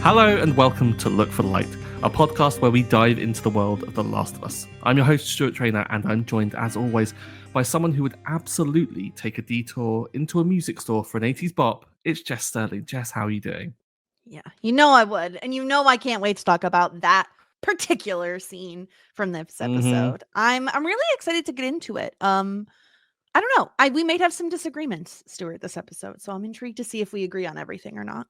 Hello and welcome to Look for the Light, a podcast where we dive into the world of The Last of Us. I'm your host, Stuart Traynor, and I'm joined, as always, by someone who would absolutely take a detour into a music store for an 80s bop. It's Jess Sterling. Jess, how are you doing? Yeah, you know I would. And you know I can't wait to talk about that particular scene from this episode. I'm really excited to get into it. I don't know. We might have some disagreements, Stuart, this episode. So I'm intrigued to see if we agree on everything or not.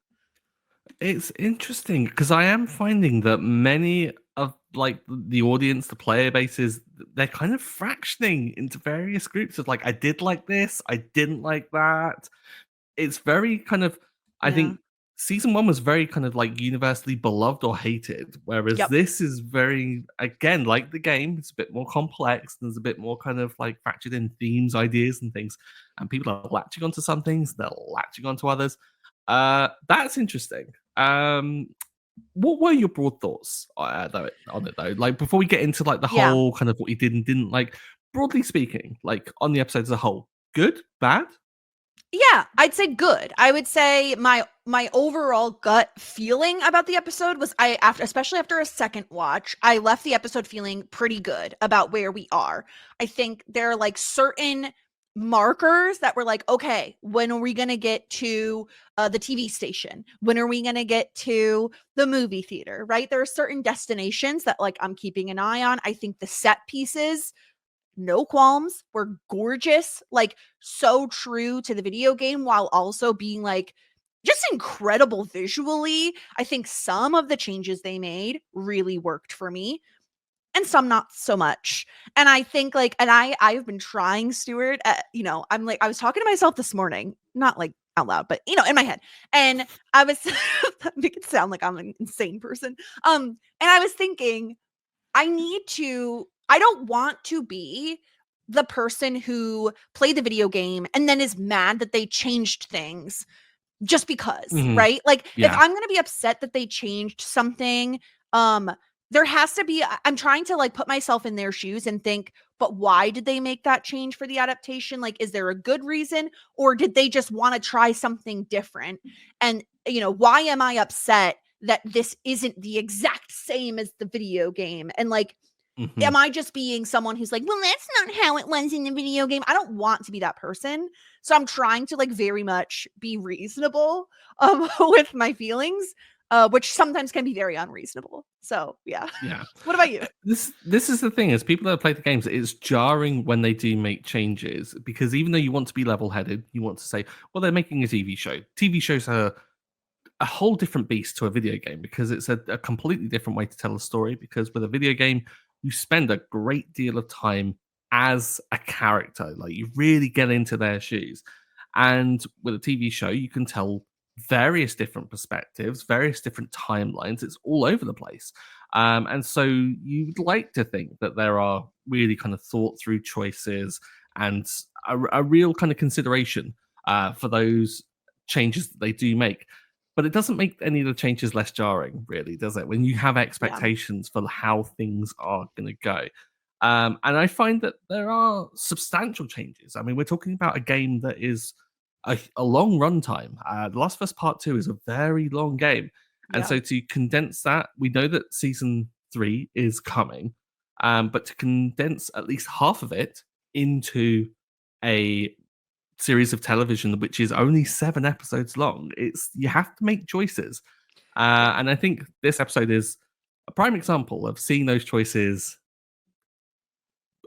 It's interesting because I am finding that many of the audience, the player bases, they're kind of fractioning into various groups of I did like this, I didn't like that. It's very kind of, I think season 1 was very kind of universally beloved or hated, whereas this is very, again, like the game, it's a bit more complex. There's a bit more kind of factored in themes, ideas, and things, and people are latching onto some things, they're latching onto others. That's interesting. What were your broad thoughts on it though? Before we get into the whole kind of what you did and didn't like, broadly speaking, on the episode as a whole, good, bad? Yeah, I'd say good. I would say my overall gut feeling about the episode was especially after a second watch, I left the episode feeling pretty good about where we are. I think there are certain markers that were okay, when are we going to get to the TV station? When are we going to get to the movie theater, right? There are certain destinations that I'm keeping an eye on. I think the set pieces, no qualms, were gorgeous, so true to the video game while also being just incredible visually. I think some of the changes they made really worked for me and some not so much. And I think and I've been trying, Stuart, I'm I was talking to myself this morning, not out loud, but in my head. And I was make it sound like I'm an insane person. And I was thinking, I don't want to be the person who played the video game and then is mad that they changed things just because, right? If I'm going to be upset that they changed something, there has to be, I'm trying to put myself in their shoes and think, but why did they make that change for the adaptation? Is there a good reason, or did they just want to try something different? And, why am I upset that this isn't the exact same as the video game? And am I just being someone who's well, that's not how it was in the video game? I don't want to be that person. So I'm trying to very much be reasonable with my feelings, which sometimes can be very unreasonable. So yeah. What about you? This is the thing, is people that play the games, it's jarring when they do make changes, because even though you want to be level-headed, you want to say, well, they're making a TV show. TV shows are a whole different beast to a video game, because it's a completely different way to tell a story. Because with a video game, you spend a great deal of time as a character, you really get into their shoes. And with a TV show, you can tell various different perspectives, various different timelines. It's all over the place. And so you'd like to think that there are really kind of thought through choices and a real kind of consideration for those changes that they do make. But it doesn't make any of the changes less jarring, really, does it? When you have expectations for how things are going to go. And I find that there are substantial changes. I mean, we're talking about a game that is a long runtime. The Last of Us Part 2 is a very long game. And so to condense that, we know that Season 3 is coming. But to condense at least half of it into a series of television which is only 7 episodes long, you have to make choices, and I think this episode is a prime example of seeing those choices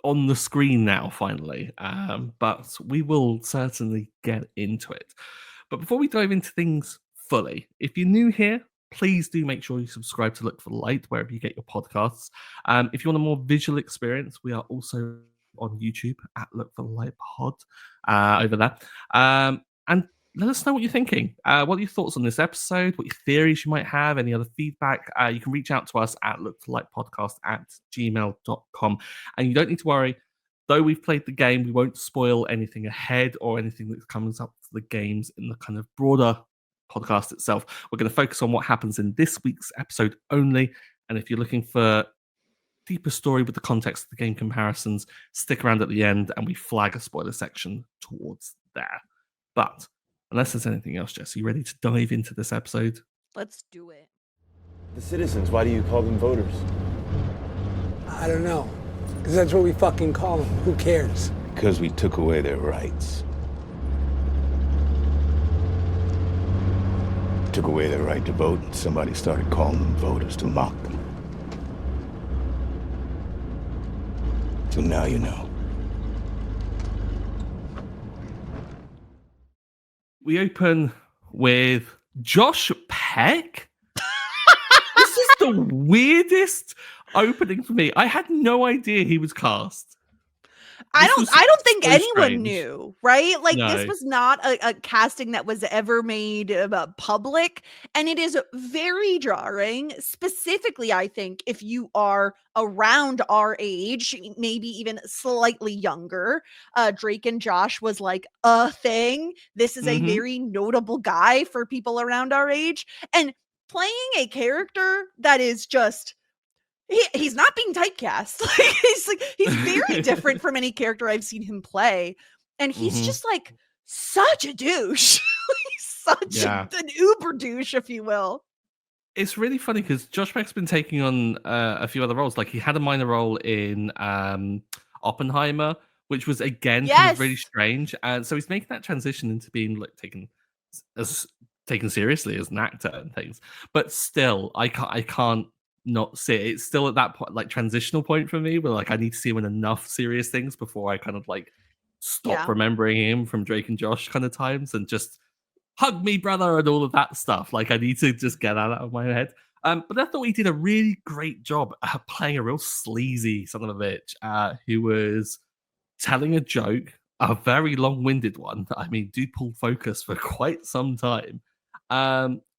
on the screen now finally, but we will certainly get into it. But before we dive into things fully, if you're new here, please do make sure you subscribe to Look for the Light wherever you get your podcasts. If you want a more visual experience, we are also on YouTube at Look for the Light Pod over there. And let us know what you're thinking. What are your thoughts on this episode? What your theories you might have? Any other feedback? You can reach out to us at lookforlightpodcast@gmail.com. And you don't need to worry. Though we've played the game, we won't spoil anything ahead or anything that comes up for the games in the kind of broader podcast itself. We're going to focus on what happens in this week's episode only. And if you're looking for deeper story with the context of the game comparisons, stick around at the end and we flag a spoiler section towards there. But unless there's anything else, Jess, are you ready to dive into this episode? Let's do it. The citizens, why do you call them voters? I don't know. Because that's what we fucking call them. Who cares? Because we took away their rights. Took away their right to vote, and somebody started calling them voters to mock them. So now you know. We open with Josh Peck. This is the weirdest opening for me. I had no idea he was cast. I don't think so anyone strange. knew, right? Like this No. was not a casting that was ever made public, and it is very jarring. Specifically, I think if you are around our age, maybe even slightly younger, Drake and Josh was like a thing. This is a very notable guy for people around our age, and playing a character that is just. He's not being typecast. He's very different from any character I've seen him play, and he's just like such a douche. He's such an uber douche, if you will. It's really funny because Josh Peck's been taking on a few other roles. Like he had a minor role in Oppenheimer, which was again kind of really strange, and so he's making that transition into being like taken seriously as an actor and things. But still, I can't not see it. It's still at that point, like transitional point for me, where like I need to see him in enough serious things before I kind of like stop remembering him from Drake and Josh kind of times and just hug me, brother, and all of that stuff. Like I need to just get that out of my head. But I thought he did a really great job playing a real sleazy son of a bitch who was telling a joke, a very long-winded one. I mean, do pull focus for quite some time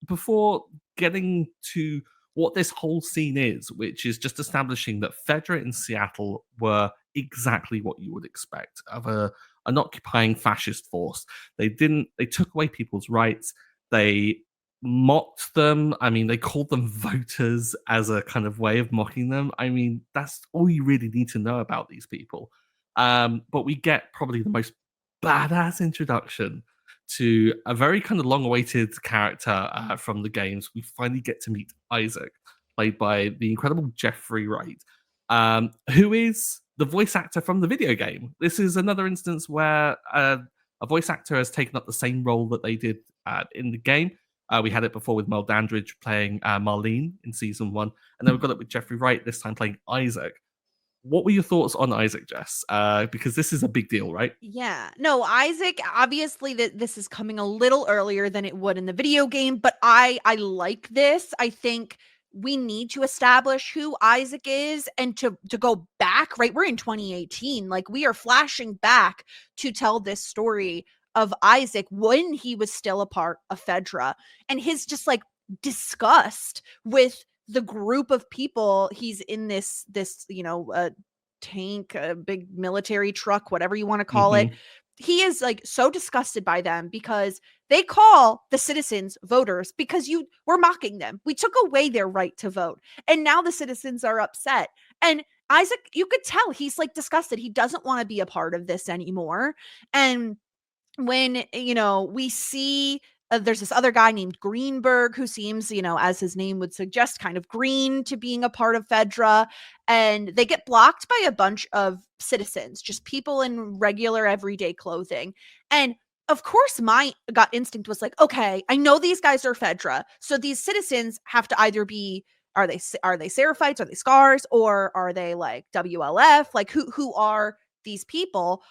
before getting to what this whole scene is, which is just establishing that Fedra in Seattle were exactly what you would expect of an occupying fascist force. They took away people's rights. They mocked them. I mean, they called them voters as a kind of way of mocking them. I mean, that's all you really need to know about these people. But we get probably the most badass introduction to a very kind of long-awaited character from the games. We finally get to meet Isaac, played by the incredible Jeffrey Wright, who is the voice actor from the video game. This is another instance where a voice actor has taken up the same role that they did in the game. We had it before with Mel Dandridge playing Marlene in season 1, and then we've got it with Jeffrey Wright this time playing Isaac. What were your thoughts on Isaac, Jess? Because this is a big deal, right? Yeah. No, Isaac, obviously this is coming a little earlier than it would in the video game, but I like this. I think we need to establish who Isaac is and to go back, right? We're in 2018. Like we are flashing back to tell this story of Isaac when he was still a part of Fedra and his just like disgust with the group of people he's in this tank, a big military truck, whatever you want to call it. He is like so disgusted by them because they call the citizens voters because you were mocking them. We took away their right to vote. And now the citizens are upset. And Isaac, you could tell he's like disgusted. He doesn't want to be a part of this anymore. And when, we see there's this other guy named Greenberg who seems, as his name would suggest, kind of green to being a part of Fedra. And they get blocked by a bunch of citizens, just people in regular everyday clothing. And of course, my gut instinct was like, okay, I know these guys are Fedra. So these citizens have to either be, are they Seraphites? Are they Scars? Or are they like WLF? Like who are these people?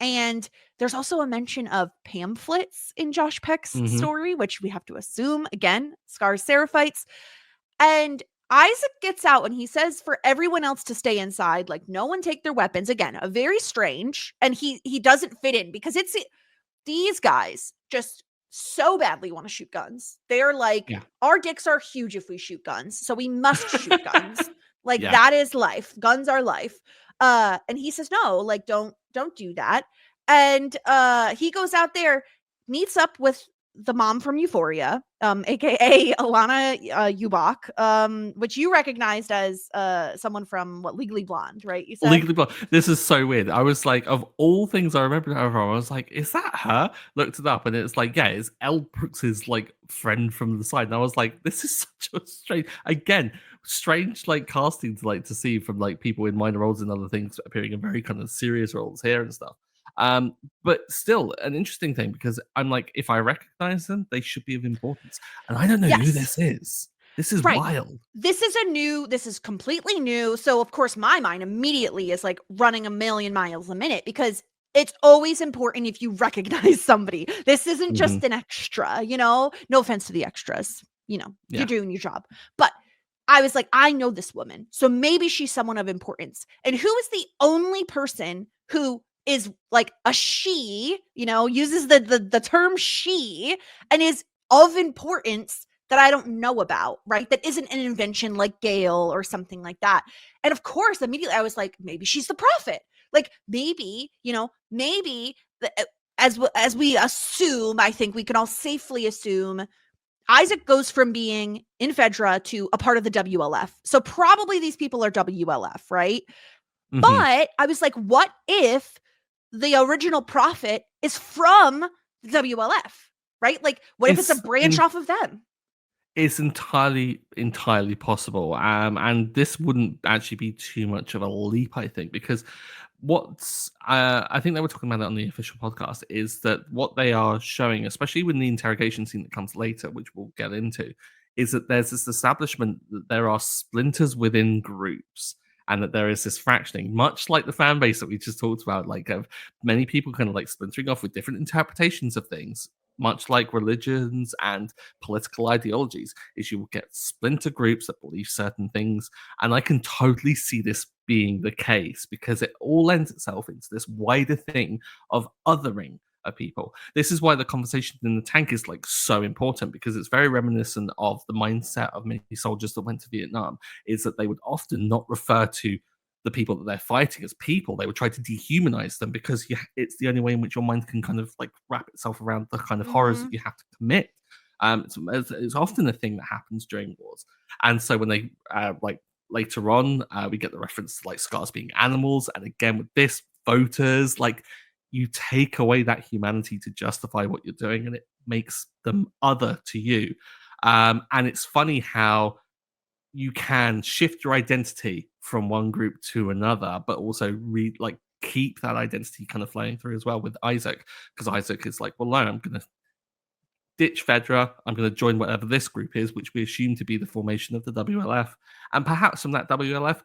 And there's also a mention of pamphlets in Josh Peck's story, which we have to assume, again, Scars Seraphites. And Isaac gets out and he says for everyone else to stay inside, like no one take their weapons. Again, a very strange, and he doesn't fit in because these guys just so badly want to shoot guns. They're like, our dicks are huge if we shoot guns, so we must shoot guns. Like that is life. Guns are life. And he says, no, like don't do that. And he goes out there, meets up with the mom from Euphoria, aka Alana Ubach, which you recognized as someone from Legally Blonde, right? You said Legally Blonde. This is so weird. I was like, of all things I remember her from, I was like, is that her? Looked it up, and it's like, yeah, it's Elle Brooks's like friend from the side. And I was like, this is such a strange like casting to see from like people in minor roles and other things appearing in very kind of serious roles here and stuff. But still an interesting thing because I'm like, if I recognize them, they should be of importance. And I don't know who Yes. this is. This is Right. wild. This is completely new. So of course my mind immediately is like running a million miles a minute because it's always important if you recognize somebody. This isn't just an extra, you know, no offense to the extras, you know, Yeah. you're doing your job. But I was like, I know this woman. So maybe she's someone of importance. And who is the only person who is like a she, you know, uses the term she and is of importance that I don't know about, right? That isn't an invention like Gale or something like that. And of course, immediately I was like, maybe she's the prophet. Like maybe, you know, maybe as we assume, I think we can all safely assume Isaac goes from being in Fedra to a part of the WLF. So probably these people are WLF, right? Mhm. But I was like, what if the original prophet is from the WLF, right? Like, what if it's a branch off of them? It's entirely possible, and this wouldn't actually be too much of a leap, I think, because what's I think they were talking about it on the official podcast is that what they are showing, especially with the interrogation scene that comes later, which we'll get into, is that there's this establishment that there are splinters within groups. And that there is this fractioning, much like the fan base that we just talked about, like of many people kind of like splintering off with different interpretations of things, much like religions and political ideologies, is you will get splinter groups that believe certain things. And I can totally see this being the case because it all lends itself into this wider thing of othering of people. This is why the conversation in the tank is like so important because it's very reminiscent of the mindset of many soldiers that went to Vietnam, is that they would often not refer to the people that they're fighting as people. They would try to dehumanize them because it's the only way in which your mind can kind of like wrap itself around the kind of horrors that you have to commit. It's often a thing that happens during wars. And so when they like later on, we get the reference to like scars being animals. And again, with this, voters, like you take away that humanity to justify what you're doing and it makes them other to you. And it's funny how you can shift your identity from one group to another, but also keep that identity kind of flowing through as well with Isaac, because Isaac is like, well, no, I'm going to ditch Fedra. I'm going to join whatever this group is, which we assume to be the formation of the WLF. And perhaps from that WLF,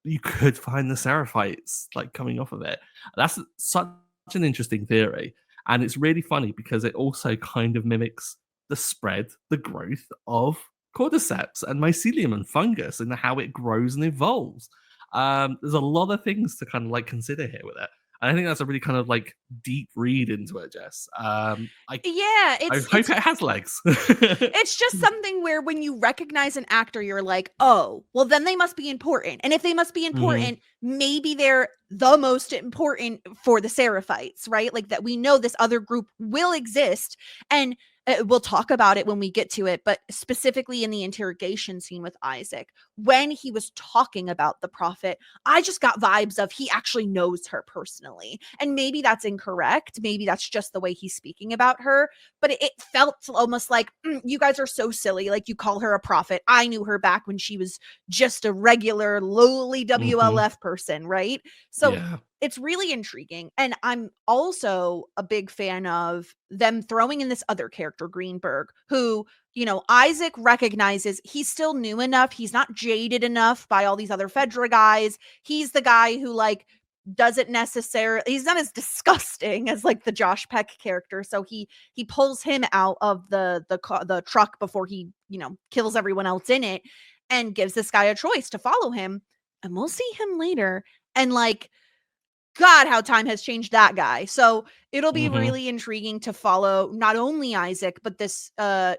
you could find the Seraphites like coming off of it. That's such an interesting theory. And it's really funny because it also kind of mimics the spread, the growth of cordyceps and mycelium and fungus and how it grows and evolves. There's a lot of things to kind of like consider here with it. And I think that's a really kind of like deep read into it, Jess. Yeah, I hope it has legs. It's just something where when you recognize an actor, you're like, oh, well, then they must be important. And if they must be important, maybe they're the most important for the Seraphites, right? Like that we know this other group will exist. And we'll talk about it when we get to it, but specifically in the interrogation scene with Isaac, when he was talking about the prophet, I just got vibes of he actually knows her personally. And maybe that's incorrect. Maybe that's just the way he's speaking about her. But it felt almost like, you guys are so silly. Like you call her a prophet. I knew her back when she was just a regular, lowly WLF person, right? So yeah. It's really intriguing. And I'm also a big fan of them throwing in this other character, Greenberg, who, you know, Isaac recognizes he's still new enough. He's not jaded enough by all these other Fedra guys. He's the guy who like doesn't necessarily, he's not as disgusting as like the Josh Peck character. So he pulls him out of the truck before he, you know, kills everyone else in it and gives this guy a choice to follow him. And we'll see him later. And like, God, how time has changed that guy. So it'll be really intriguing to follow not only Isaac, but this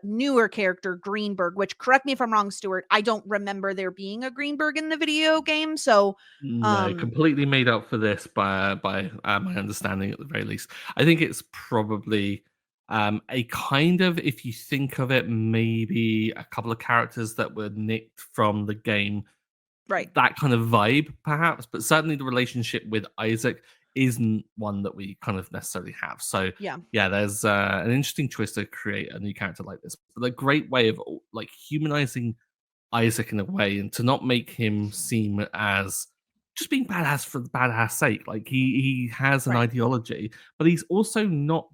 newer character, Greenberg, which, correct me if I'm wrong, Stuart, I don't remember there being a Greenberg in the video game. So no, completely made up for this by my understanding at the very least. I think it's probably A kind of, if you think of it, maybe a couple of characters that were nicked from the game, Right. that kind of vibe, perhaps. But certainly the relationship with Isaac isn't one that we kind of necessarily have. So Yeah. yeah, there's an interesting choice to create a new character like this, but a great way of like humanizing Isaac in a way, and to not make him seem as just being badass for the badass sake. Like he has an Right. ideology, but he's also not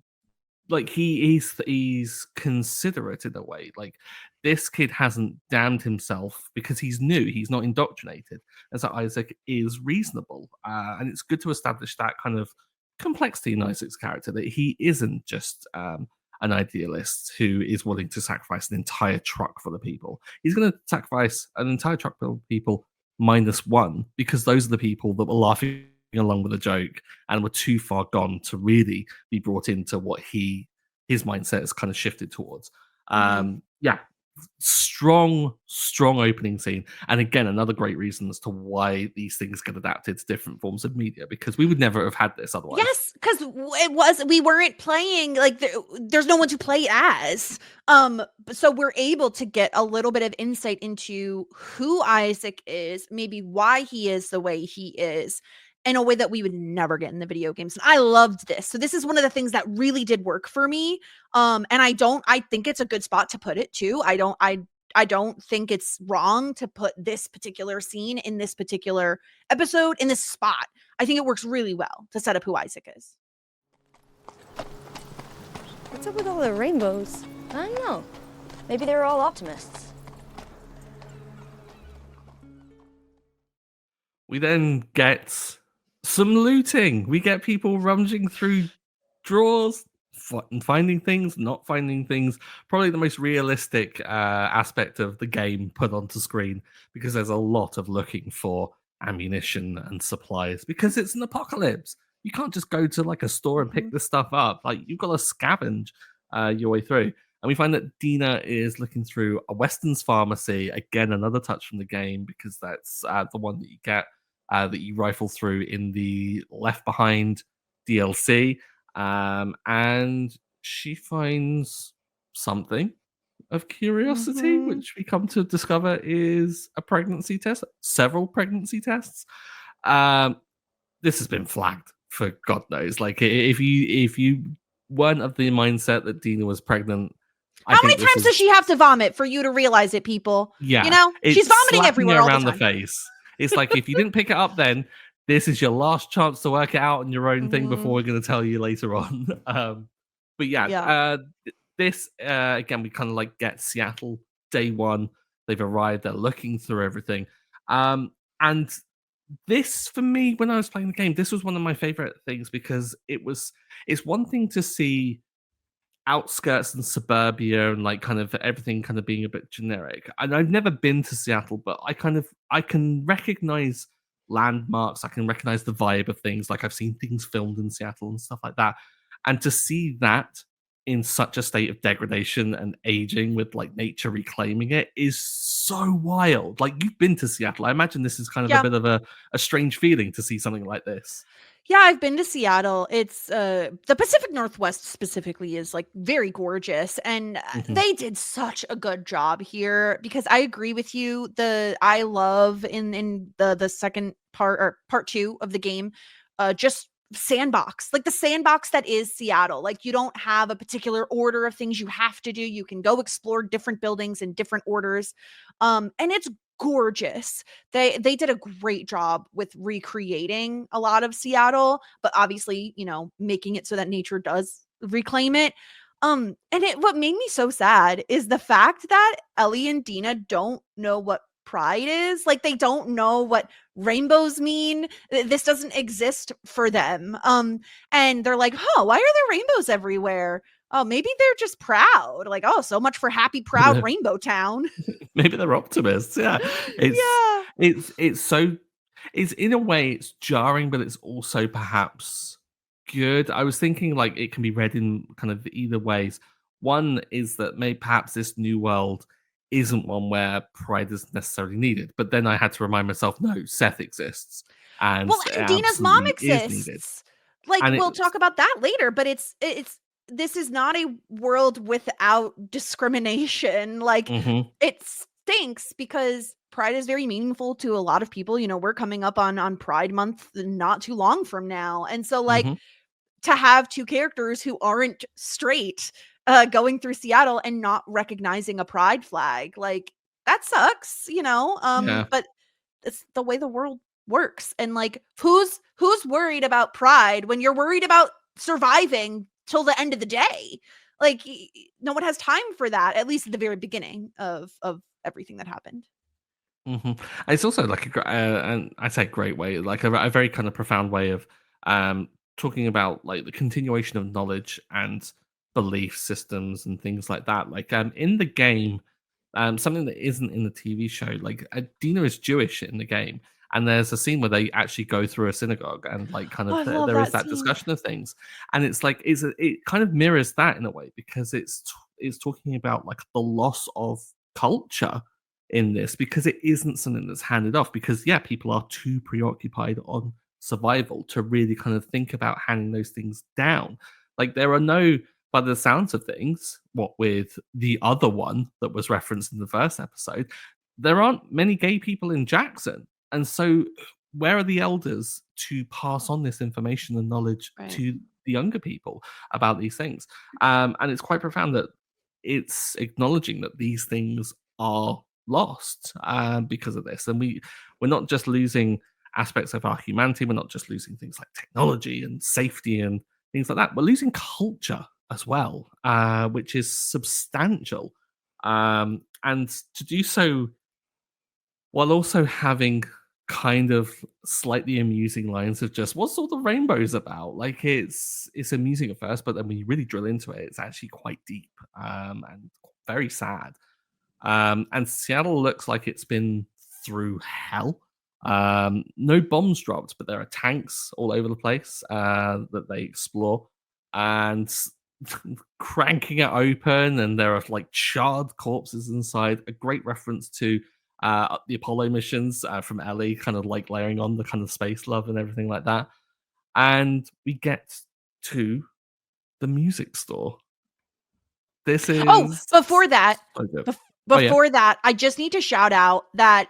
like he's considerate in a way. Like this kid hasn't damned himself because he's new, he's not indoctrinated, and so Isaac is reasonable, and it's good to establish that kind of complexity in Isaac's character, that he isn't just an idealist who is willing to sacrifice an entire truck full of people. He's going to sacrifice an entire truck full of people minus one, because those are the people that were laughing along with a joke and were too far gone to really be brought into what his mindset has kind of shifted towards. Yeah, strong opening scene, and again another great reason as to why these things get adapted to different forms of media, because we would never have had this otherwise. Yes, because we weren't playing, like there's no one to play as. So we're able to get a little bit of insight into who Isaac is, maybe why he is the way he is, in a way that we would never get in the video games. And I loved this. So this is one of the things that really did work for me. And I think it's a good spot to put it too. I don't think it's wrong to put this particular scene in this particular episode in this spot. I think it works really well to set up who Isaac is. What's up with all the rainbows? I don't know. Maybe they were all optimists. We then get some looting. We get people rummaging through drawers, finding things, not finding things. Probably the most realistic aspect of the game put onto screen, because there's a lot of looking for ammunition and supplies, because it's an apocalypse. You can't just go to like a store and pick this stuff up. Like, you've got to scavenge your way through. And we find that Dina is looking through a Weston's pharmacy. Again, another touch from the game, because that's the one that you get that you rifle through in the Left Behind DLC. And she finds something of curiosity, which we come to discover is a pregnancy test, several pregnancy tests. This has been flagged for God knows. Like, if you weren't of the mindset that Dina was pregnant, how many times does she have to vomit for you to realize it, people? Yeah, you know, she's vomiting everywhere all around the time. the face. It's like, if you didn't pick it up then, this is your last chance to work it out on your own thing before we're going to tell you later on. But yeah. This, again, we kind of like get Seattle day one. They've arrived. They're looking through everything. And this, for me, when I was playing the game, this was one of my favorite things, because it's one thing to see outskirts and suburbia and like kind of everything kind of being a bit generic. And I've never been to Seattle, but I can recognize landmarks. I can recognize the vibe of things. Like, I've seen things filmed in Seattle and stuff like that. And to see that in such a state of degradation and aging, with like nature reclaiming it, is so wild. Like, you've been to Seattle. I imagine this is kind of a bit of a strange feeling to see something like this. Yeah, I've been to Seattle. It's the Pacific Northwest specifically is like very gorgeous, and they did such a good job here, because I agree with you. I love in the second part, or part 2 of the game, just sandbox, like the sandbox that is Seattle. Like, you don't have a particular order of things you have to do. You can go explore different buildings in different orders. And it's gorgeous. They did a great job with recreating a lot of Seattle, but obviously, making it so that nature does reclaim it. And what made me so sad is the fact that Ellie and Dina don't know what pride is. Like, they don't know what rainbows mean. This doesn't exist for them. And they're like, why are there rainbows everywhere? Oh, maybe they're just proud. Like, oh, so much for happy, proud Rainbow Town. Maybe they're optimists. Yeah. It's in a way, it's jarring, but it's also perhaps good. I was thinking, like, it can be read in kind of either ways. One is that maybe perhaps this new world isn't one where pride is necessarily needed. But then I had to remind myself, no, Seth exists. And Dina's mom exists. Like, we'll talk about that later, but it's this is not a world without discrimination. Like, Mhm. it stinks because Pride is very meaningful to a lot of people. You know, we're coming up on Pride Month not too long from now. And so, like, Mhm. to have two characters who aren't straight going through Seattle and not recognizing a pride flag, like, that sucks, you know? Yeah. But it's the way the world works. And like, who's worried about pride when you're worried about surviving till the end of the day? Like, no one has time for that, at least at the very beginning of everything that happened. Mhm. It's also like and I say great way, like a very kind of profound way of um, talking about like the continuation of knowledge and belief systems and things like that. Like in the game, something that isn't in the TV show, like Dina is Jewish in the game, and there's a scene where they actually go through a synagogue and like kind Oh, of I love there is that that scene. discussion of things, and it's like it kind of mirrors that in a way because it's talking about like the loss of culture in this because it isn't something that's handed off because yeah people are too preoccupied on survival to really kind of think about handing those things down. Like there are no, by the sounds of things, what with the other one that was referenced in the first episode, there aren't many gay people in Jackson, and so where are the elders to pass on this information and knowledge Right. to the younger people about these things? And it's quite profound that it's acknowledging that these things are lost because of this, and we're not just losing aspects of our humanity. We're not just losing things like technology and safety and things like that. We're losing culture as well, which is substantial, and to do so while also having kind of slightly amusing lines of just what's all the rainbows about. Like it's amusing at first, but then when you really drill into it, it's actually quite deep and very sad. And Seattle looks like it's been through hell. No bombs dropped, but there are tanks all over the place that they explore and cranking it open, and there are like charred corpses inside. A great reference to the Apollo missions from Ellie, kind of like layering on the kind of space love and everything like that. And we get to the music store. This Oh, is before that, so good. bef- Oh yeah. before that, I just need to shout out that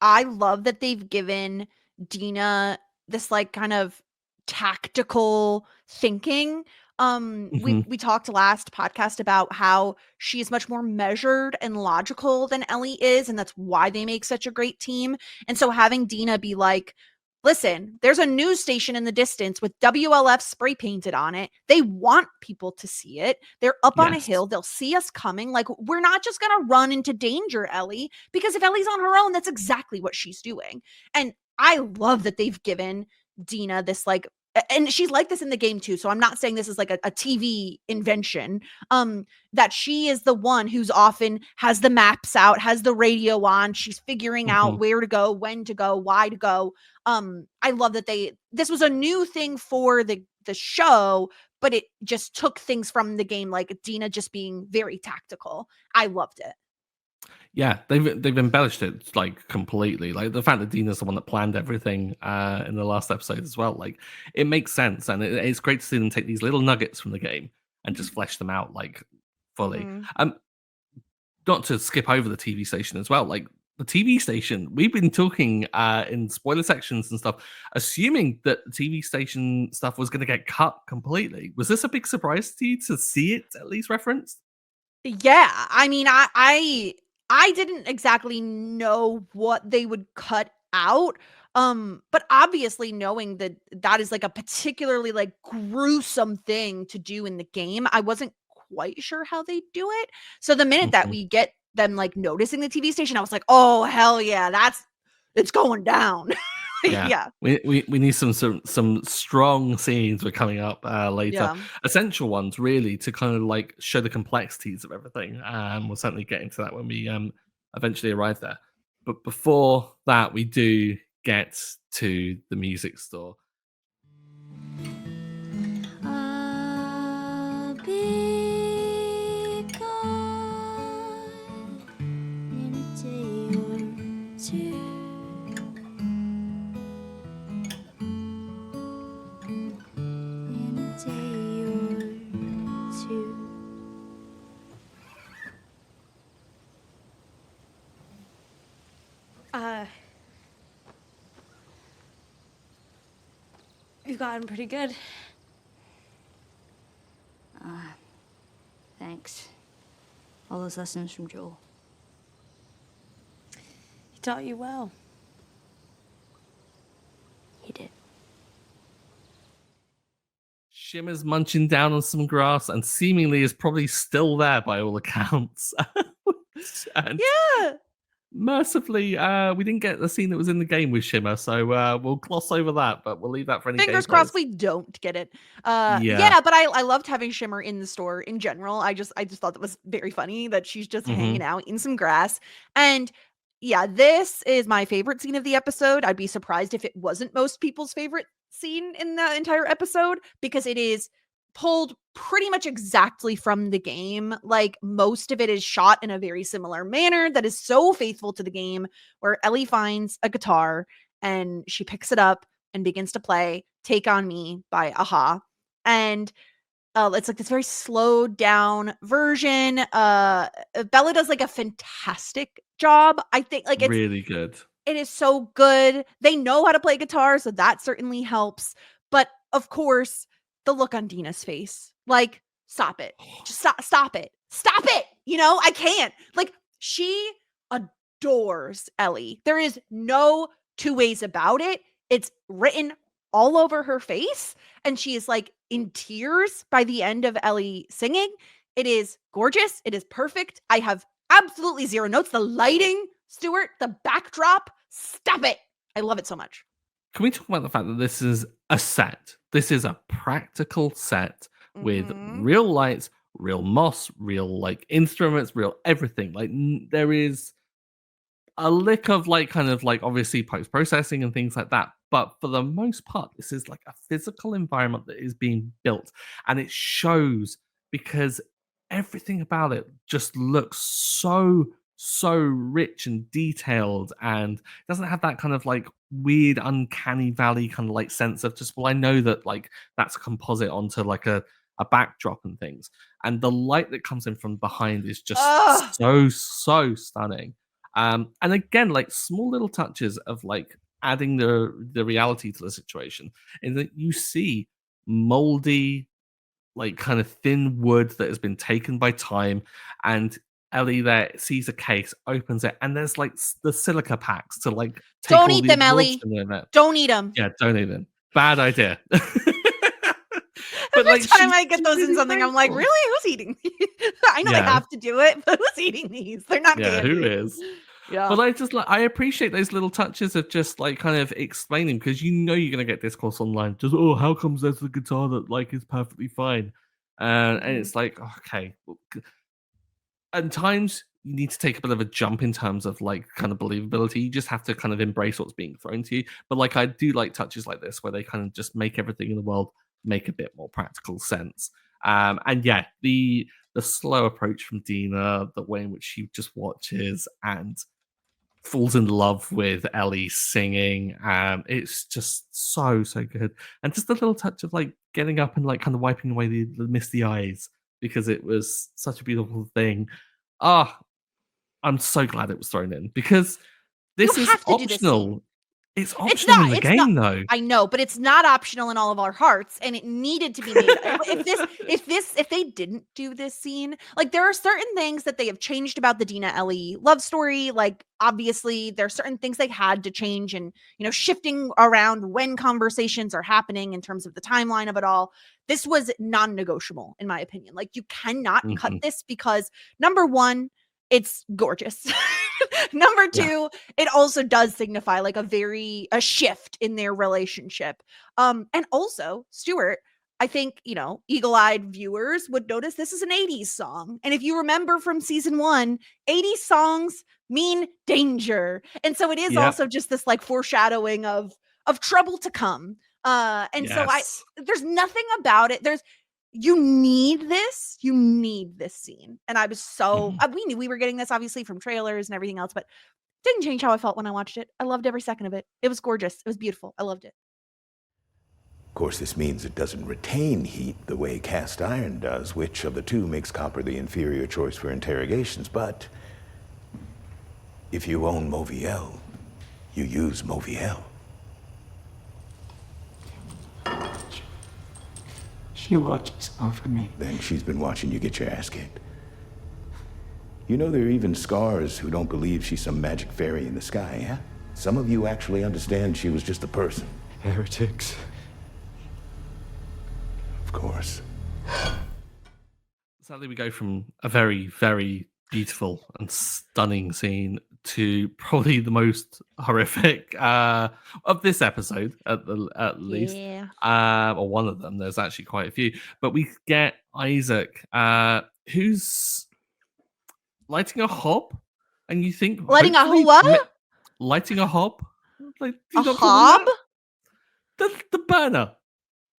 I love that they've given Dina this like kind of tactical thinking. We Mhm. we talked last podcast about how she is much more measured and logical than Ellie is, and that's why they make such a great team. And so having Dina be like, listen, there's a news station in the distance with WLF spray painted on it. They want people to see it. They're up on a Yes. hill. They'll see us coming. Like, we're not just going to run into danger, Ellie, because if Ellie's on her own, that's exactly what she's doing. And I love that they've given Dina this, like, and she's like this in the game too. So I'm not saying this is like a TV invention. That she is the one who's often has the maps out, has the radio on. She's figuring out Mhm. where to go, when to go, why to go. I love that this was a new thing for the show, but it just took things from the game, like Dina just being very tactical. I loved it. Yeah, they've embellished it like completely. Like the fact that Dina's the one that planned everything in the last episode as well. Like it makes sense, and it's great to see them take these little nuggets from the game and just flesh them out like fully. Mhm. Not to skip over the TV station as well. Like the TV station, we've been talking in spoiler sections and stuff, assuming that the TV station stuff was going to get cut completely. Was this a big surprise to you to see it at least referenced? Yeah, I mean, I didn't exactly know what they would cut out. But obviously knowing that that is like a particularly like gruesome thing to do in the game, I wasn't quite sure how they do it. So the minute that Mhm. we get them like noticing the TV station, I was like, "Oh, hell yeah, it's going down." Yeah, Yeah. we need some strong scenes. We're coming up later, Yeah. essential ones really to kind of like show the complexities of everything. We'll certainly get into that when we eventually arrive there. But before that, we do get to the music store. I'll be gone in a day or two. In a day or You've gotten pretty good. Thanks. All those lessons from Joel. He taught you well. He did. Shimmer's munching down on some grass and seemingly is probably still there by all accounts. And Yeah. mercifully, we didn't get the scene that was in the game with Shimmer, so we'll gloss over that, but we'll leave that for any Fingers gameplays. crossed we don't get it. Yeah. But I loved having Shimmer in the store in general. I just thought that was very funny that she's just hanging out in some grass. And yeah, this is my favorite scene of the episode. I'd be surprised if it wasn't most people's favorite scene in the entire episode because it is pulled pretty much exactly from the game. Like most of it is shot in a very similar manner that is so faithful to the game, where Ellie finds a guitar and she picks it up and begins to play Take On Me by Aha. And it's like this very slowed down version. Bella does like a fantastic job. I think like it's really good. it is so good. They know how to play guitar, so that certainly helps. But of course, the look on Dina's face, like, stop it. Just stop it. Stop it. You know, I can't. Like, she adores Ellie. There is no two ways about it. It's written all over her face. And she is like in tears by the end of Ellie singing. It is gorgeous. It is perfect. I have absolutely zero notes. The lighting, Stuart, the backdrop, stop it. I love it so much. Can we talk about the fact that this is a set? This is a practical set with real lights, real moss, real like instruments, real everything. Like there is a lick of like kind of like obviously post-processing and things like that. But for the most part, this is like a physical environment that is being built. And it shows because everything about it just looks so rich and detailed, and doesn't have that kind of like weird uncanny valley kind of like sense of just, well, I know that like that's a composite onto like a backdrop and things, and the light that comes in from behind is just so stunning. And again, like small little touches of like adding the reality to the situation, in that you see moldy, like kind of thin wood that has been taken by time, and Ellie there sees a case, opens it, and there's like the silica packs to like take Don't all eat the them, Ellie. absorption in it. Don't eat them. Yeah, don't eat them. Bad idea. Every like, time she's I get those in really something, I'm like, thankful. really? Who's eating these? I know I Yeah. have to do it, but who's eating these? They're not Yeah, candy. who is? Yeah. But I just like, I appreciate those little touches of just like kind of explaining, because you know you're gonna get discourse online. Just, oh, how comes there's a guitar that like is perfectly fine? And it's like, okay. At times you need to take a bit of a jump in terms of like kind of believability. You just have to kind of embrace what's being thrown to you. But like I do like touches like this where they kind of just make everything in the world make a bit more practical sense. And yeah, the slow approach from Dina, the way in which she just watches and falls in love with Ellie singing. It's just so good. And just a little touch of like getting up and like kind of wiping away the misty eyes, because it was such a beautiful thing. I'm so glad it was thrown in, because this is have to do this scene. optional. It's optional in the game, though. I know, but it's not optional in all of our hearts, and it needed to be made. if they didn't do this scene, like there are certain things that they have changed about the Dina Ellie love story. Like obviously, there are certain things they had to change, and shifting around when conversations are happening in terms of the timeline of it all. This was non-negotiable, in my opinion. Like you cannot cut this, because number one, it's gorgeous. Number two, it also does signify like a shift in their relationship. And also, Stuart, I think, eagle-eyed viewers would notice this is an 80s song. And if you remember from season 1, 80s songs mean danger. And so it is also just this like foreshadowing of trouble to come. So there's nothing about it. You need this scene. And I was so, we knew we were getting this obviously from trailers and everything else, but it didn't change how I felt when I watched it. I loved every second of it. It was gorgeous. It was beautiful. I loved it. Of course, this means it doesn't retain heat the way cast iron does, which of the two makes copper the inferior choice for interrogations. But if you own Moviel, you use Moviel. She watches over me. Then she's been watching you get your ass kicked. You know, there are even scars who don't believe she's some magic fairy in the sky, yeah? Some of you actually understand she was just a person. Heretics. Of course. Sadly, we go from a very, very beautiful and stunning scene to probably the most horrific of this episode, at least. Yeah. Or one of them. There's actually quite a few. But we get Isaac, who's lighting a hob, and you think Lighting a hopefully what? lighting a hob, like do A you not call them hob? that? The burner.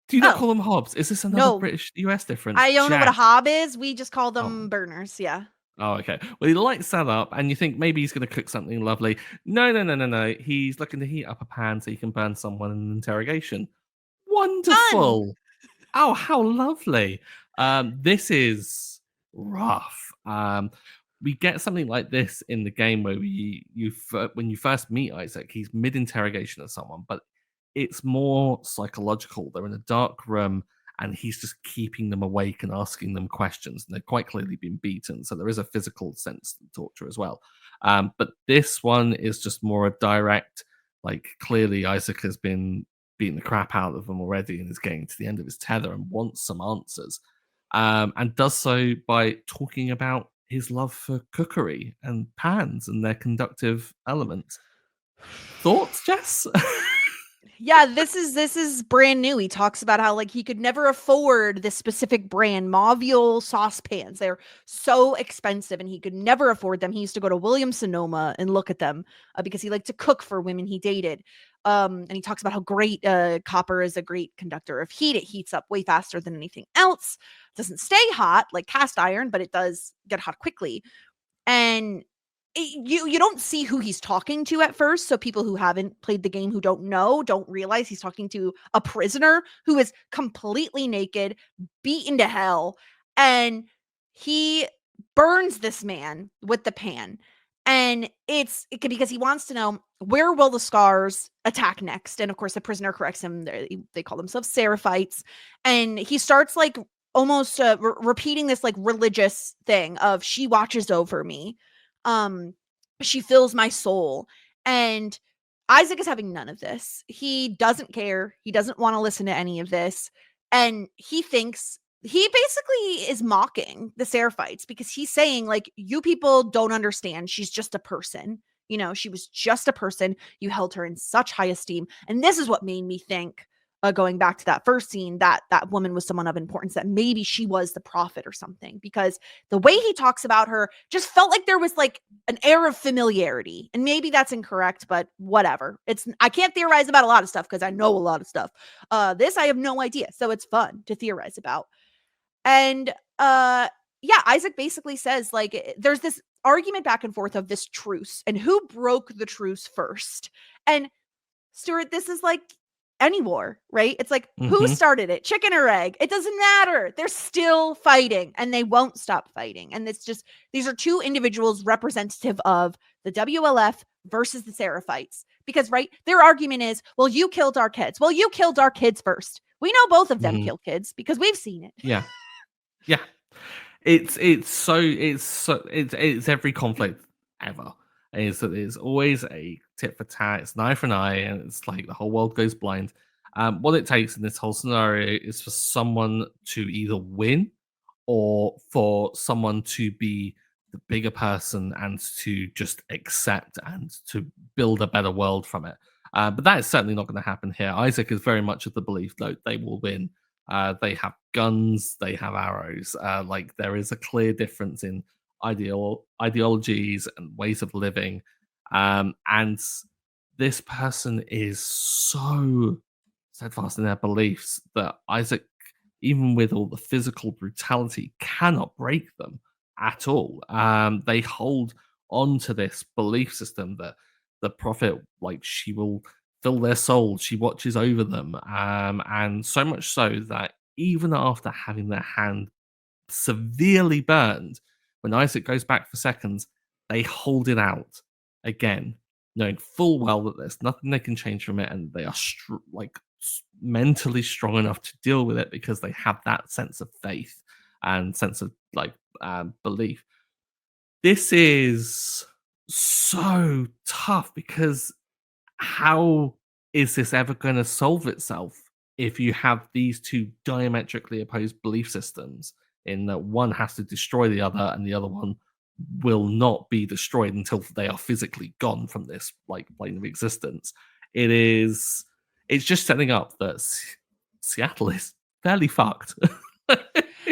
Do you not Oh. call them hobs? Is this another No. British US difference? I don't know what a Jack. hob is. We just call them Oh. burners. Yeah. Oh, okay. Well, he lights that up, and you think maybe he's going to cook something lovely. No. He's looking to heat up a pan so he can burn someone in an interrogation. Wonderful. Oh, how lovely. This is rough. We get something like this in the game where when you first meet Isaac, he's mid-interrogation of someone, but it's more psychological. They're in a dark room, and he's just keeping them awake and asking them questions, and they've quite clearly been beaten, so there is a physical sense to torture as well. But this one is just more a direct, like, clearly Isaac has been beating the crap out of them already and is getting to the end of his tether and wants some answers, and does so by talking about his love for cookery and pans and their conductive elements. Thoughts, Jess? Yeah, this is brand new. He talks about how like he could never afford this specific brand, Mauvial saucepans. They're so expensive and he could never afford them. He used to go to Williams Sonoma and look at them because he liked to cook for women he dated. And he talks about how great copper is a great conductor of heat. It heats up way faster than anything else. It doesn't stay hot like cast iron, but it does get hot quickly. And you don't see who he's talking to at first, so people who haven't played the game, who don't know, don't realize he's talking to a prisoner who is completely naked, beaten to hell, and he burns this man with the pan. And because he wants to know, where will the scars attack next? And of course the prisoner corrects him. They call themselves Seraphites, and he starts like almost repeating this like religious thing of, she watches over me, she fills my soul. And Isaac is having none of this. He doesn't care. He doesn't want to listen to any of this. And he thinks he basically is mocking the Seraphites because he's saying, like, you people don't understand. She's just a person. You know, she was just a person. You held her in such high esteem. And this is what made me think, going back to that first scene, that that woman was someone of importance, that maybe she was the prophet or something, because the way he talks about her just felt like there was like an air of familiarity. And maybe that's incorrect, but whatever. I can't theorize about a lot of stuff because I know a lot of stuff. This I have no idea. So it's fun to theorize about. And yeah, Isaac basically says, like, there's this argument back and forth of this truce and who broke the truce first. And Stuart, this is like any war, right? It's like, who started it? Chicken or egg? It doesn't matter. They're still fighting and they won't stop fighting. And it's just, these are two individuals representative of the WLF versus the Seraphites. Because, right, their argument is, well, you killed our kids. Well, you killed our kids first. We know both of them killed kids because we've seen it. Yeah. It's every conflict ever. Is that there's always a tit for tat, it's an eye for an eye, and it's like the whole world goes blind. What it takes in this whole scenario is for someone to either win or for someone to be the bigger person and to just accept and to build a better world from it. But that is certainly not going to happen here. Isaac is very much of the belief that they will win. They have guns, they have arrows. Like, there is a clear difference in ideologies and ways of living. And this person is so steadfast in their beliefs that Isaac, even with all the physical brutality, cannot break them at all. They hold on to this belief system that the prophet, like, she will fill their souls, she watches over them, and so much so that even after having their hand severely burned, when Isaac goes back for seconds, they hold it out again, knowing full well that there's nothing they can change from it, and they are mentally strong enough to deal with it because they have that sense of faith and sense of like belief. This is so tough because how is this ever going to solve itself if you have these two diametrically opposed belief systems in that one has to destroy the other and the other one will not be destroyed until they are physically gone from this like plane of existence. It's just setting up that Seattle is fairly fucked.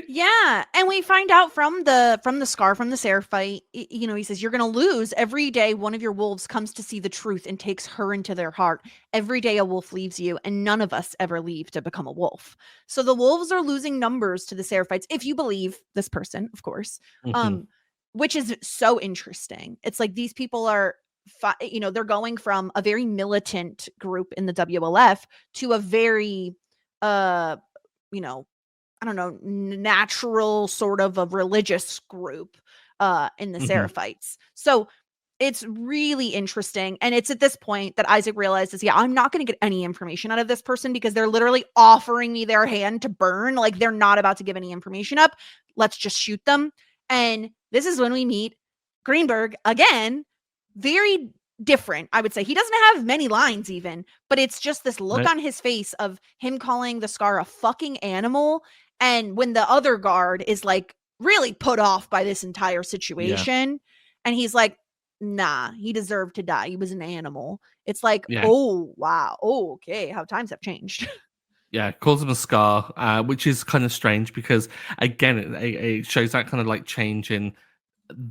Yeah, and we find out from the scar from the Seraphite, you know, he says, "You're gonna lose every day. One of your wolves comes to see the truth and takes her into their heart. Every day a wolf leaves you, and none of us ever leave to become a wolf." So the wolves are losing numbers to the Seraphites, if you believe this person, of course. Mhm. Which is so interesting. It's like these people are, you know, they're going from a very militant group in the WLF to a very, you know, I don't know, natural sort of a religious group in the Mhm. Seraphites. So it's really interesting. And it's at this point that Isaac realizes, yeah, I'm not going to get any information out of this person because they're literally offering me their hand to burn. Like they're not about to give any information up. Let's just shoot them. And this is when we meet Greenberg again, very different, I would say. He doesn't have many lines even, but it's just this look Right. on his face of him calling the Scar a fucking animal. And when the other guard is like really put off by this entire situation, and he's like, nah, he deserved to die. He was an animal. It's like, Yeah. oh, wow. Oh, okay. How times have changed. Yeah, calls him a scar, which is kind of strange because again, it shows that kind of like change in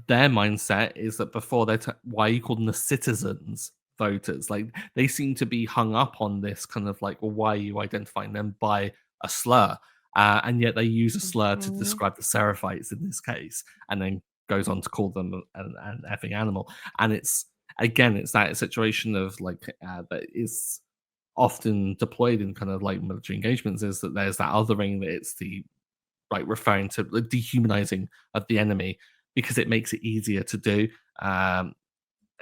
their mindset. Is that before why you call them the citizens voters? Like they seem to be hung up on this kind of like, well, why are you identifying them by a slur? And yet they use a slur to Mhm. describe the Seraphites in this case, and then goes on to call them an effing animal. And it's again, it's that situation of like that is often deployed in kind of like military engagements is that there's that othering, that it's the like referring to the dehumanizing of the enemy because it makes it easier to do. Um,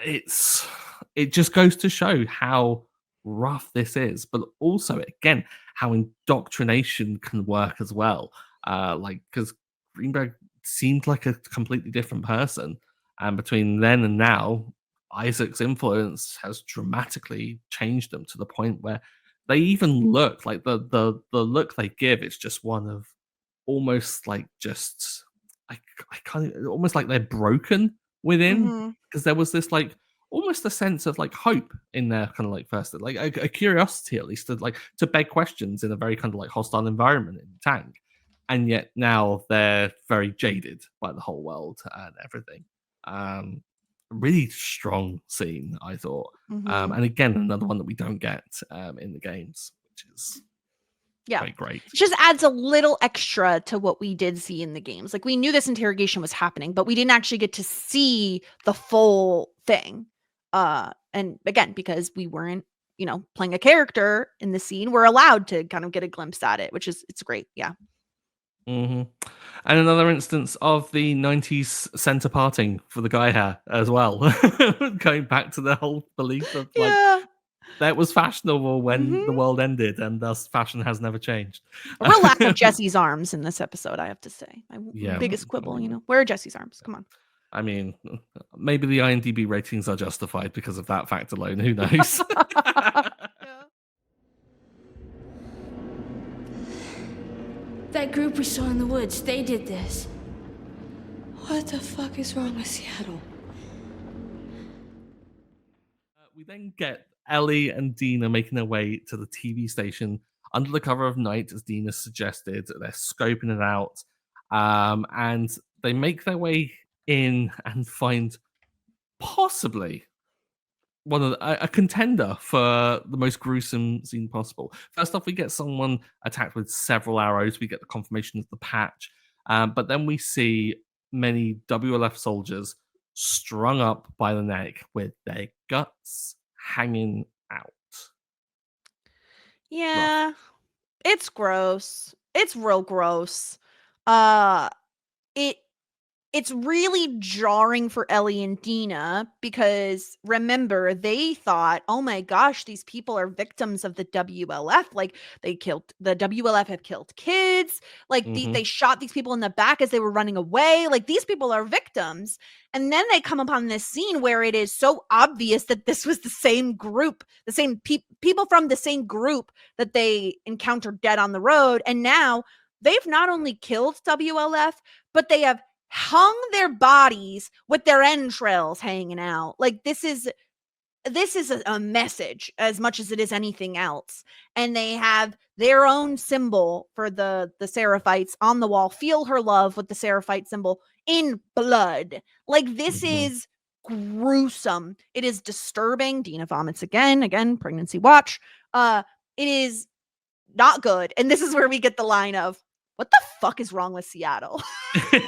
it just goes to show how rough this is, but also again how indoctrination can work as well. Like because Greenberg seemed like a completely different person, and between then and now, Isaac's influence has dramatically changed them to the point where they even look like the look they give. It's just one of almost like just I kind of almost like they're broken within Mhm. because there was this like almost a sense of like hope in their kind of like first like a curiosity at least to like to beg questions in a very kind of like hostile environment in the tank, and yet now they're very jaded by the whole world and everything. um Really strong scene, I thought. Mhm. And again, another one that we don't get in the games, which is Yeah. quite great. It just adds a little extra to what we did see in the games. Like we knew this interrogation was happening, but we didn't actually get to see the full thing. And again, because we weren't, you know, playing a character in the scene, we're allowed to kind of get a glimpse at it, which is it's great. Yeah. hmm And another instance of the 90s center parting for the guy hair as well. Going back to the whole belief of like Yeah. that was fashionable when the Mhm. world ended, and thus fashion has never changed. A real lack of Jesse's arms in this episode, I have to say. My Yeah, biggest I quibble, you mean, know. Where are Jesse's arms? Come on. I mean, maybe the IMDb ratings are justified because of that fact alone. Who knows? Yeah. That group we saw in the woods, they did this. What the fuck is wrong with Seattle? We then get Ellie and Dina making their way to the TV station under the cover of night, as Dina suggested. They're scoping it out, and they make their way in and find possibly one of a contender for the most gruesome scene possible. First off, we get someone attacked with several arrows. We get the confirmation of the patch, but then we see many WLF soldiers strung up by the neck with their guts hanging out. Rough. Yeah. It's gross. It's real gross. Uh it it's really jarring for Ellie and Dina because remember, they thought, oh my gosh, these people are victims of the WLF. Like the WLF have killed kids. Like they shot these people in the back as they were running away. Like these people are victims. And then they come upon this scene where it is so obvious that this was the same group, the same people from the same group that they encountered dead on the road. And now they've not only killed WLF, but they have hung their bodies with their entrails hanging out. Like this is a message as much as it is anything else. And they have their own symbol for the Seraphites on the wall. Feel her love with the Seraphite symbol in blood. Like this is gruesome. It is disturbing. Dina vomits again, pregnancy watch. It is not good. And this is where we get the line of, what the fuck is wrong with Seattle? Which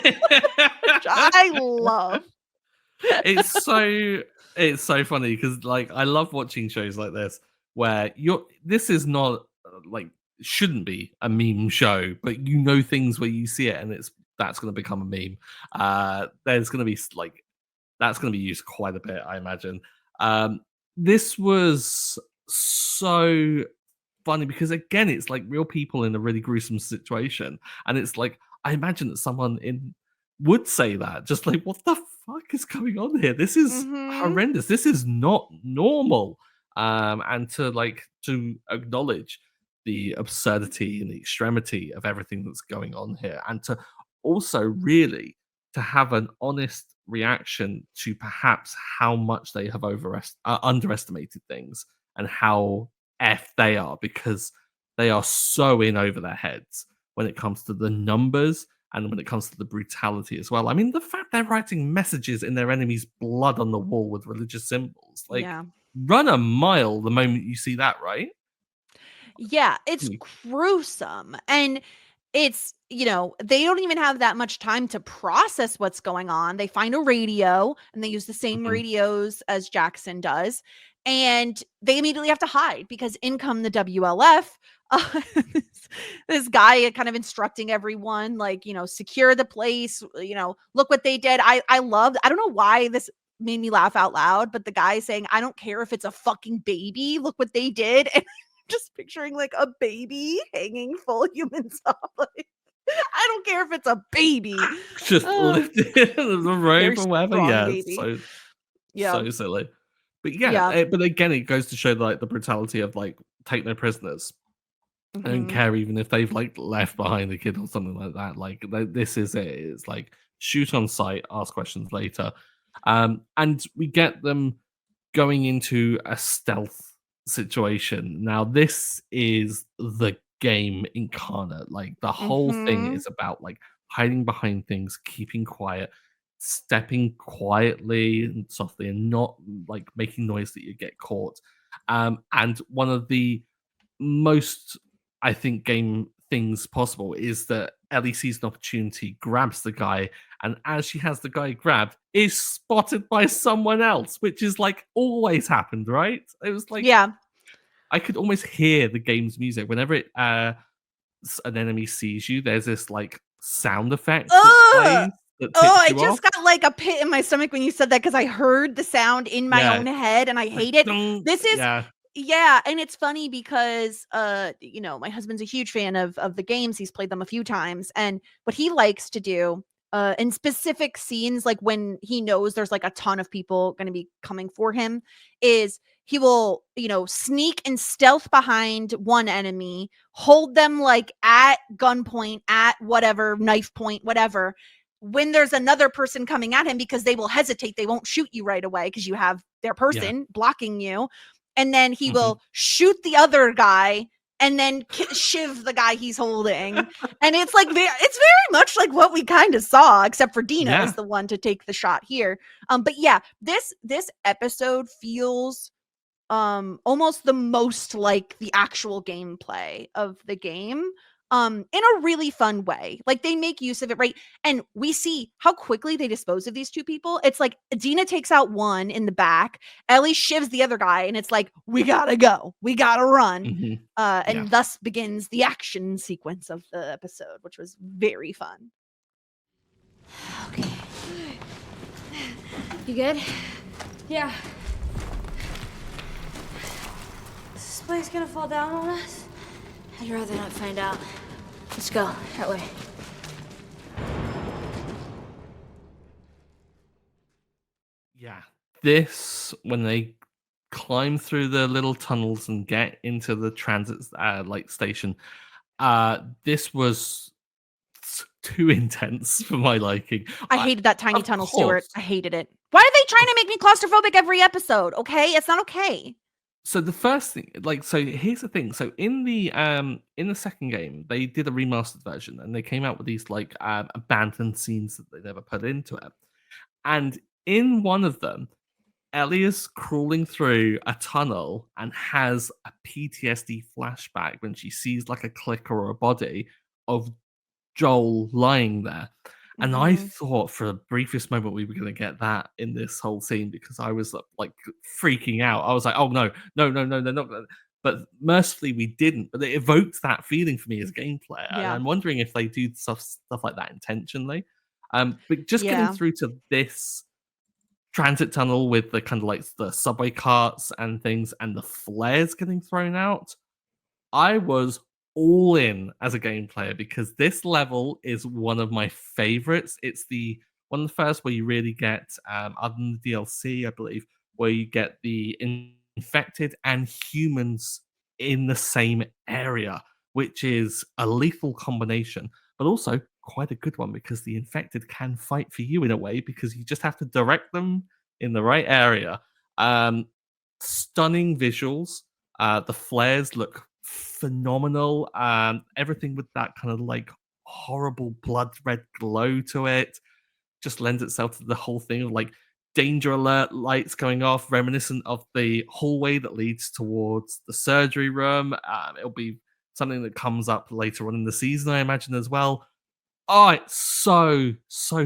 I love. It's so funny because like I love watching shows like this where this is not like shouldn't be a meme show, but you know things where you see it and that's going to become a meme. There's going to be like that's going to be used quite a bit, I imagine. This was so funny because again, it's like real people in a really gruesome situation, and it's like I imagine that someone would say that, just like, what the fuck is going on here? This is horrendous. This is not normal. And to acknowledge the absurdity and the extremity of everything that's going on here, and to also really to have an honest reaction to perhaps how much they have underestimated things and how they are, because they are so in over their heads when it comes to the numbers and when it comes to the brutality as well. I mean, the fact they're writing messages in their enemy's blood on the wall with religious symbols, like, run a mile the moment you see that, right? Yeah, it's gruesome. And it's, they don't even have that much time to process what's going on. They find a radio and they use the same radios as Jackson does. And they immediately have to hide because in come the WLF. This guy kind of instructing everyone, like, secure the place, look what they did. I don't know why this made me laugh out loud, but the guy saying, I don't care if it's a fucking baby, look what they did. And just picturing like a baby hanging full humans up. Like, I don't care if it's a baby. Just lifted the rope or whatever. Yeah. Baby. So silly. But but again, it goes to show like the brutality of like take no prisoners. I don't care even if they've like left behind a kid or something like that. Like this is it. It's like shoot on sight, ask questions later. And we get them going into a stealth situation. Now this is the game incarnate. Like the whole thing is about like hiding behind things, keeping quiet, stepping quietly and softly, and not like making noise that you get caught. And one of the most, I think, game things possible is that Ellie sees an opportunity, grabs the guy, and as she has the guy grabbed, is spotted by someone else, which is like always happened, right? It was like, I could almost hear the game's music whenever an enemy sees you. There's this like sound effect that plays. I just got like a pit in my stomach when you said that because I heard the sound in my own head and I hate it. This is and it's funny because my husband's a huge fan of the games. He's played them a few times, and what he likes to do in specific scenes, like when he knows there's like a ton of people going to be coming for him, is he will sneak and stealth behind one enemy, hold them like at gunpoint, at whatever knife point, whatever, when there's another person coming at him, because they will hesitate. They won't shoot you right away because you have their person blocking you. And then he will shoot the other guy and then shiv the guy he's holding. And it's like, it's very much like what we kind of saw, except for Dina is the one to take the shot here. But yeah, this episode feels almost the most like the actual gameplay of the game. In a really fun way. Like they make use of it, right? And we see how quickly they dispose of these two people. It's like Dina takes out one in the back, Ellie shivs the other guy, and it's like, we gotta go, we gotta run. And thus begins the action sequence of the episode, which was very fun. Okay, You good? Yeah. Is this place gonna fall down on us? I'd rather not find out. Let's go, that way. Yeah. This, when they climb through the little tunnels and get into the transit like station, this was too intense for my liking. I hated that tiny Of tunnel, course. Stuart. I hated it. Why are they trying to make me claustrophobic every episode? Okay, it's not okay. So the first thing, like, so here's the thing. So in the second game, they did a remastered version, and they came out with these like abandoned scenes that they never put into it. And in one of them, Ellie is crawling through a tunnel and has a PTSD flashback when she sees like a clicker or a body of Joel lying there. And I Mhm. thought for the briefest moment we were going to get that in this whole scene because I was like freaking out. I was like, oh no, no, no, no, they're not gonna. But mercifully we didn't. But it evoked that feeling for me as a game player. And Yeah. I'm wondering if they do stuff like that intentionally. But just getting Yeah. through to this transit tunnel with the kind of like the subway carts and things and the flares getting thrown out, I was all in as a game player because this level is one of my favorites. It's the one of the first where you really get, other than the DLC, I believe, where you get the infected and humans in the same area, which is a lethal combination, but also quite a good one because the infected can fight for you in a way because you just have to direct them in the right area. Stunning visuals. The flares look phenomenal. Everything with that kind of like horrible blood red glow to it just lends itself to the whole thing of like danger alert lights going off, reminiscent of the hallway that leads towards the surgery room. It'll be something that comes up later on in the season, I imagine, as well. Oh, it's so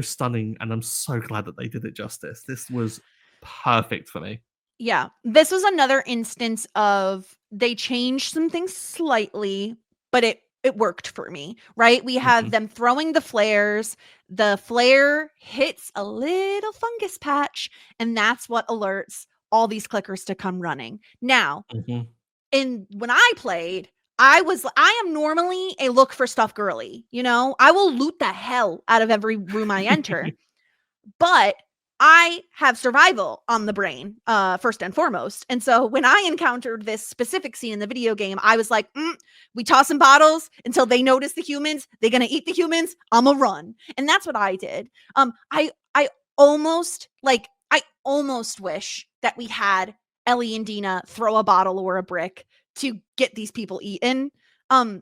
stunning, and I'm so glad that they did it justice. This was perfect for me. Yeah. This was another instance of they changed some things slightly, but it worked for me, right? We have Mhm. them throwing the flares. The flare hits a little fungus patch, and that's what alerts all these clickers to come running. Now, Mhm. when I played, I am normally a look for stuff girly, you know? I will loot the hell out of every room I enter. But I have survival on the brain, first and foremost. And so when I encountered this specific scene in the video game, I was like, we tossing bottles until they notice the humans. They're gonna eat the humans. I'ma run. And that's what I did. I almost wish that we had Ellie and Dina throw a bottle or a brick to get these people eaten. We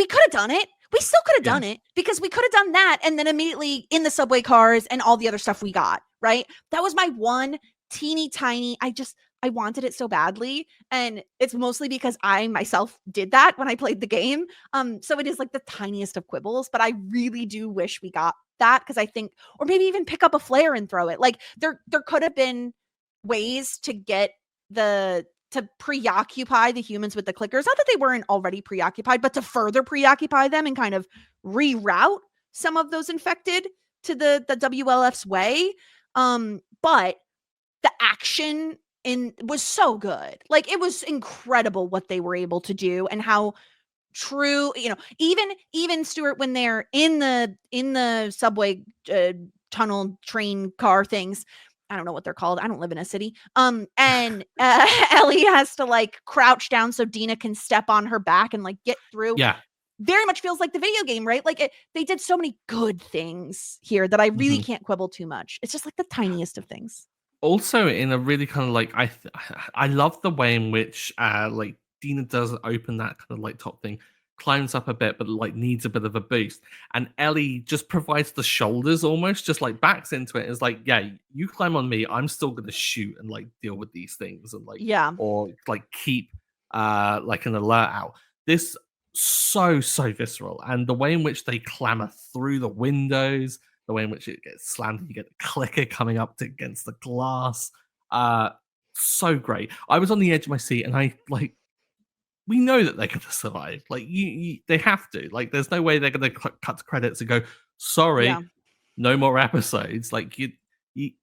could have done it. We still could have Yeah. done it because we could have done that and then immediately in the subway cars and all the other stuff we got, right? That was my one teeny tiny. I wanted it so badly. And it's mostly because I myself did that when I played the game. So it is like the tiniest of quibbles, but I really do wish we got that because I think, or maybe even pick up a flare and throw it. Like there could have been ways to get to preoccupy the humans with the clickers. Not that they weren't already preoccupied, but to further preoccupy them and kind of reroute some of those infected to the WLF's way. But the action was so good. Like it was incredible what they were able to do and how true, even Stuart, when they're in the subway tunnel train car things, I don't know what they're called. I don't live in a city. And Ellie has to like crouch down so Dina can step on her back and like get through. Yeah. Very much feels like the video game, right? Like they did so many good things here that I really Mhm. can't quibble too much. It's just like the tiniest of things. Also, in a really kind of like, I love the way in which like Dina doesn't open that kind of like top thing, climbs up a bit, but like needs a bit of a boost, and Ellie just provides the shoulders, almost just like backs into it. Is like, yeah, you climb on me, I'm still gonna shoot and like deal with these things and like, Yeah. or like keep like an alert out. This so visceral, and the way in which they clamber through the windows, the way in which it gets slammed, you get the clicker coming up against the glass. So great. I was on the edge of my seat, and I like. We know that they're going to survive. Like they have to. Like, there's no way they're going to cut to credits and go, Sorry, Yeah. no more episodes. Like you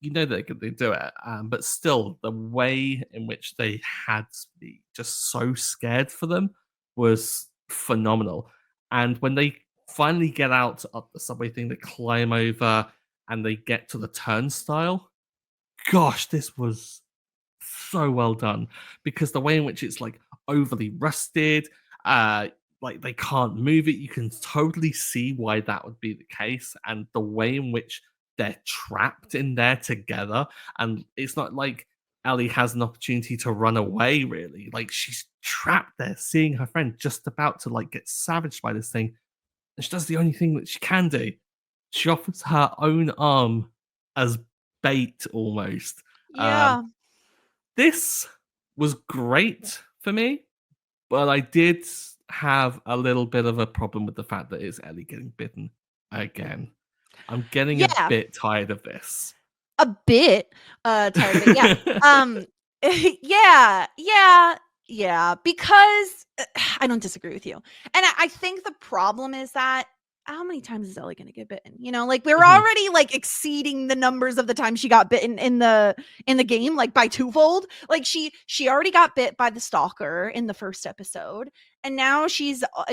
know they're going to do it, but still, the way in which they had me just so scared for them was phenomenal. And when they finally get out of the subway thing, they climb over and they get to the turnstile. Gosh, this was so well done because the way in which it's like overly rusted, uh, like they can't move it, you can totally see why that would be the case, and the way in which they're trapped in there together, and it's not like Ellie has an opportunity to run away. Really, like she's trapped there, seeing her friend just about to like get savaged by this thing, and she does the only thing that she can do. She offers her own arm as bait almost. Um, Yeah. this was great for me, but I did have a little bit of a problem with the fact that it's Ellie getting bitten again. I'm getting a Yeah. bit tired of this. A bit tired of it. Yeah. Yeah. Yeah. Yeah. Because I don't disagree with you. And I think the problem is that how many times is Ellie gonna get bitten? You know, like we're Mhm. already like exceeding the numbers of the time she got bitten in the game, like by twofold. Like she already got bit by the stalker in the first episode, and now and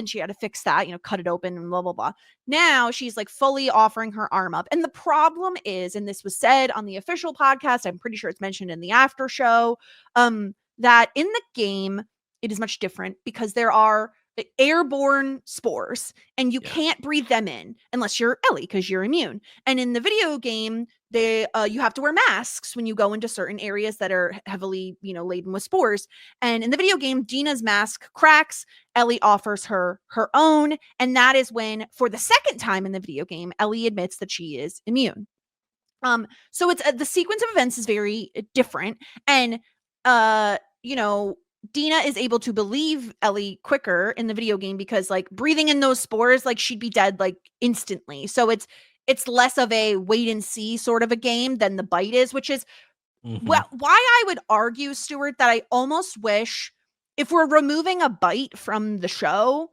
she had to fix that, you know, cut it open and blah blah blah. Now she's like fully offering her arm up. And the problem is, and this was said on the official podcast, I'm pretty sure it's mentioned in the after show, that in the game, it is much different because there are airborne spores and you Yeah. can't breathe them in unless you're Ellie because you're immune. And in the video game, you have to wear masks when you go into certain areas that are heavily, you know, laden with spores. And in the video game, Dina's mask cracks. Ellie offers her own, and that is when, for the second time in the video game, Ellie admits that she is immune. So it's the sequence of events is very different, and you know, Dina is able to believe Ellie quicker in the video game because like breathing in those spores, like she'd be dead like instantly. So it's less of a wait and see sort of a game than the bite is, which is Mhm. why I would argue, Stuart, that I almost wish if we're removing a bite from the show,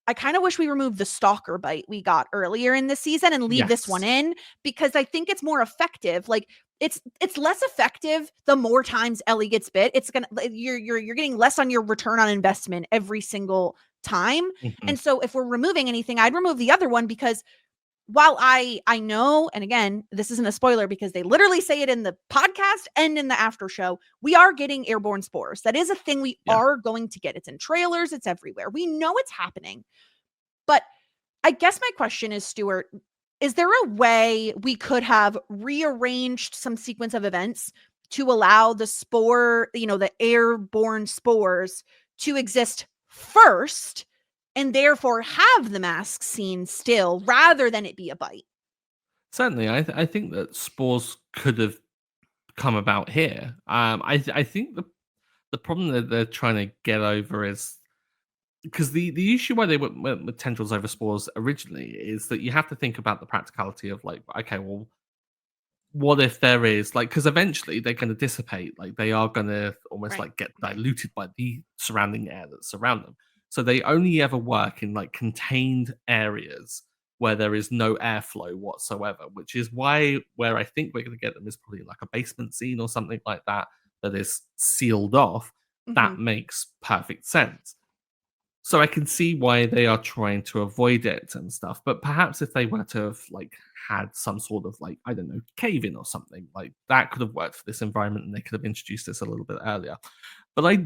I kind of wish we removed the stalker bite we got earlier in the season and leave this one Yes. in because I think it's more effective. Like it's less effective the more times Ellie gets bit. It's gonna you're getting less on your return on investment every single time. Mhm. And so if we're removing anything, I'd remove the other one because while I know, and again, this isn't a spoiler because they literally say it in the podcast and in the after show, we are getting airborne spores. That is a thing we Yeah. are going to get. It's in trailers, it's everywhere. We know it's happening. But I guess my question is, Stuart, is there a way we could have rearranged some sequence of events to allow the spore, you know, the airborne spores to exist first and therefore have the mask scene still rather than it be a bite? Certainly, I think that spores could have come about here. I think the problem that they're trying to get over is because the issue why they went with tendrils over spores originally is that you have to think about the practicality of like, okay, well, what if there is like, because eventually they're going to dissipate, like they are going to almost Right. like get diluted by the surrounding air that surround them. So they only ever work in like contained areas where there is no airflow whatsoever, which is why where I think we're going to get them is probably like a basement scene or something like that that is sealed off. Mhm. That makes perfect sense. So I can see why they are trying to avoid it and stuff. But perhaps if they were to have like had some sort of like, I don't know, cave in or something, like that could have worked for this environment and they could have introduced this a little bit earlier. But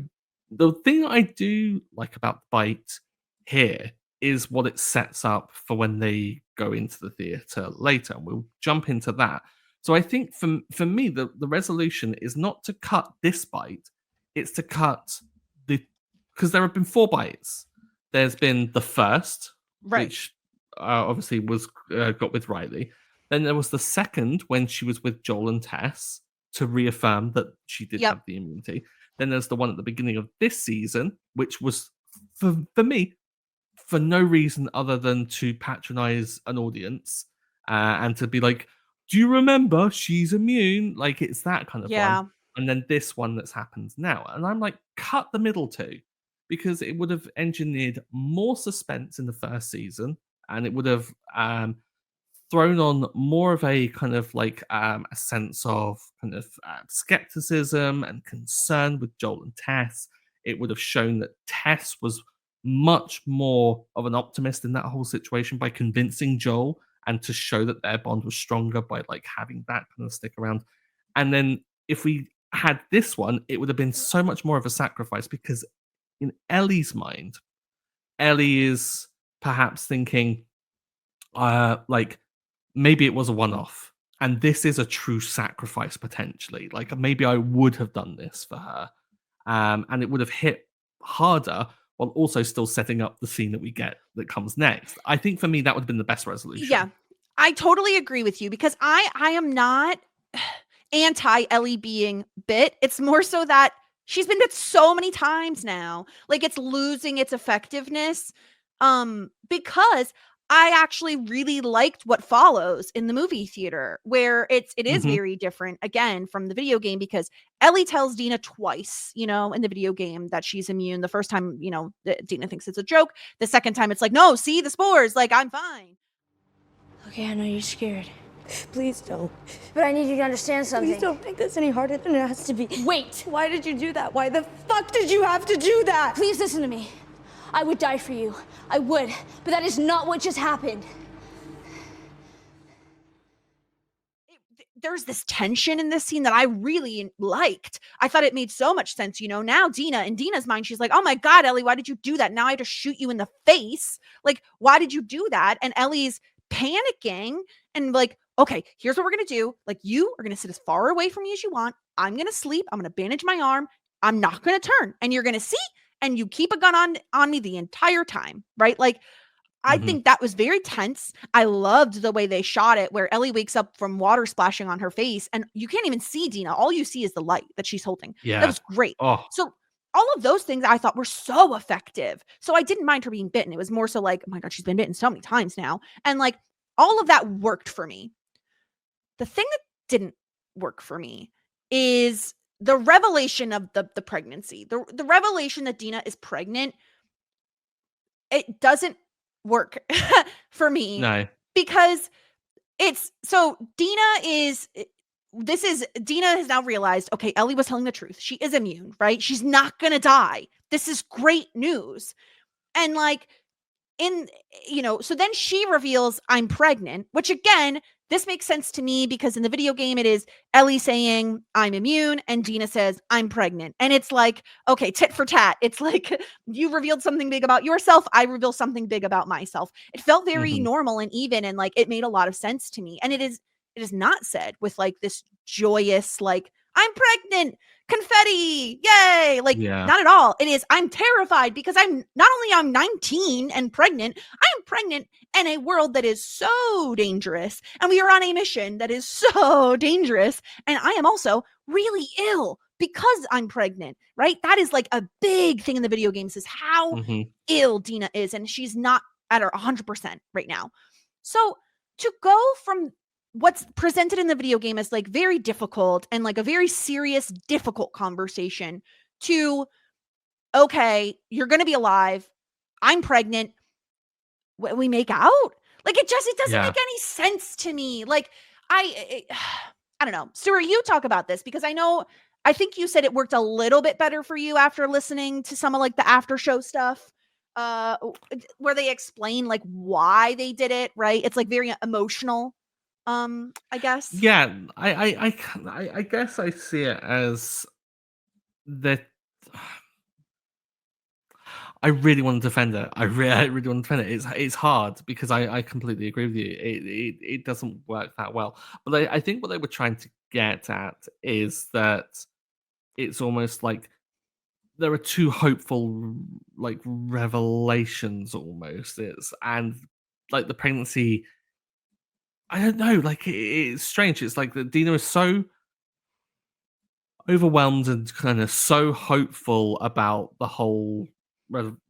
the thing I do like about Bite here is what it sets up for when they go into the theater later. And we'll jump into that. So I think for me, the resolution is not to cut this bite, it's to cut the because there have been 4 bites. There's been the first, Right. which obviously was got with Riley. Then there was the second when she was with Joel and Tess to reaffirm that she did Yep. have the immunity. Then there's the one at the beginning of this season, which was for me for no reason other than to patronize an audience and to be like, "Do you remember she's immune?" Like it's that kind of one. Yeah. And then this one that's happened now, and I'm like, cut the middle two because it would have engineered more suspense in the first season, and it would have thrown on more of a kind of like a sense of kind of skepticism and concern with Joel and Tess. It would have shown that Tess was much more of an optimist in that whole situation by convincing Joel, and to show that their bond was stronger by like having that kind of stick around. And then if we had this one, it would have been so much more of a sacrifice, because in Ellie's mind, Ellie is perhaps thinking, like, maybe it was a one-off, and this is a true sacrifice potentially. Like, maybe I would have done this for her, and it would have hit harder while also still setting up the scene that we get that comes next. I think for me that would have been the best resolution. Yeah, I totally agree with you, because I am not anti Ellie being bit. It's more so that she's been bit so many times now, like it's losing its effectiveness. Because I actually really liked what follows in the movie theater, where it is very different again from the video game, because Ellie tells Dina twice, in the video game that she's immune. The first time, Dina thinks it's a joke. The second time it's like, no, see the spores, like I'm fine. Okay, I know you're scared. Please don't. But I need you to understand something. Please don't make this any harder than it has to be. Wait! Why did you do that? Why the fuck did you have to do that? Please listen to me. I would die for you. I would. But that is not what just happened. There's this tension in this scene that I really liked. I thought it made so much sense. Now Dina, in Dina's mind, she's like, oh my God, Ellie, why did you do that? Now I have to shoot you in the face. Like, why did you do that? And Ellie's panicking and like, okay, here's what we're going to do. Like, you are going to sit as far away from me as you want. I'm going to sleep. I'm going to bandage my arm. I'm not going to turn. And you're going to see, and you keep a gun on me the entire time, right? Like, I think that was very tense. I loved the way they shot it, where Ellie wakes up from water splashing on her face, and you can't even see Dina. All you see is the light that she's holding. Yeah. That was great. Oh. So all of those things I thought were so effective. So I didn't mind her being bitten. It was more so like, oh my God, she's been bitten so many times now. And like, all of that worked for me. The thing that didn't work for me is the revelation of the pregnancy. The revelation that Dina is pregnant. It doesn't work for me. No. Because Dina has now realized, okay, Ellie was telling the truth. She is immune, right? She's not going to die. This is great news. And like, so then she reveals, I'm pregnant, which again, this makes sense to me, because in the video game, it is Ellie saying, I'm immune, and Dina says, I'm pregnant. And it's like, okay, tit for tat. It's like, you revealed something big about yourself. I reveal something big about myself. It felt very normal and even, and like, it made a lot of sense to me. And it is not said with like this joyous, like, I'm pregnant, confetti, yay. Like, not at all. It is, I'm terrified, because I'm 19 and pregnant. I'm pregnant in a world that is so dangerous. And we are on a mission that is so dangerous. And I am also really ill because I'm pregnant, right? That is like a big thing in the video games, is how ill Dina is. And she's not at her 100% right now. So to go from what's presented in the video game as like very difficult and like a very serious, difficult conversation to, okay, you're going to be alive. I'm pregnant. We make out. Like, it doesn't make any sense to me. Like, I don't know. Stuart, you talk about this, because I think you said it worked a little bit better for you after listening to some of like the after show stuff, where they explain like why they did it, right? It's like very emotional. I guess. Yeah, I guess I see it as that. I really want to defend it. I really want to defend it. It's hard, because I completely agree with you. It doesn't work that well. But I think what they were trying to get at is that it's almost like there are two hopeful like revelations almost. And like the pregnancy, I don't know, like it's strange. It's like that Dina is so overwhelmed and kind of so hopeful about the whole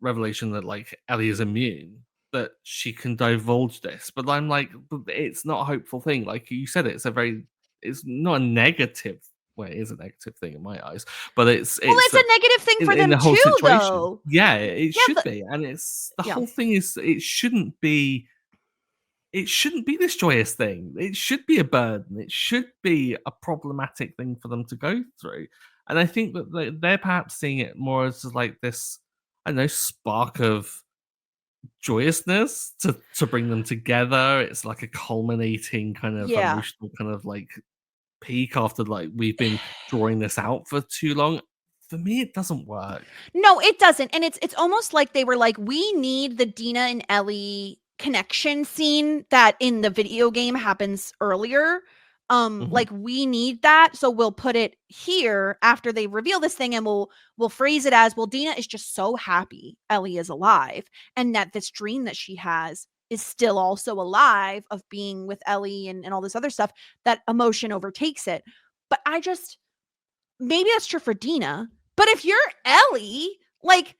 revelation that like Ellie is immune, that she can divulge this. But I'm like, it's not a hopeful thing. Like you said, it's not a negative. Well, it is a negative thing in my eyes, but it's a negative thing for them the whole too, situation. though. Yeah, it should be, and it's the whole thing is it shouldn't be it shouldn't be this joyous thing. It should be a burden. It should be a problematic thing for them to go through. And I think that they're perhaps seeing it more as like this, I don't know, spark of joyousness to bring them together. It's like a culminating kind of Yeah. emotional kind of like peak after like we've been drawing this out for too long. For me, it doesn't work. No, it doesn't. And it's almost like they were like, we need the Dina and Ellie connection scene that in the video game happens earlier. Like we need that, so we'll put it here after they reveal this thing, and we'll phrase it as, well, Dina is just so happy Ellie is alive, and that this dream that she has is still also alive of being with Ellie and all this other stuff, that emotion overtakes it. But I just, maybe that's true for Dina, but if you're Ellie, like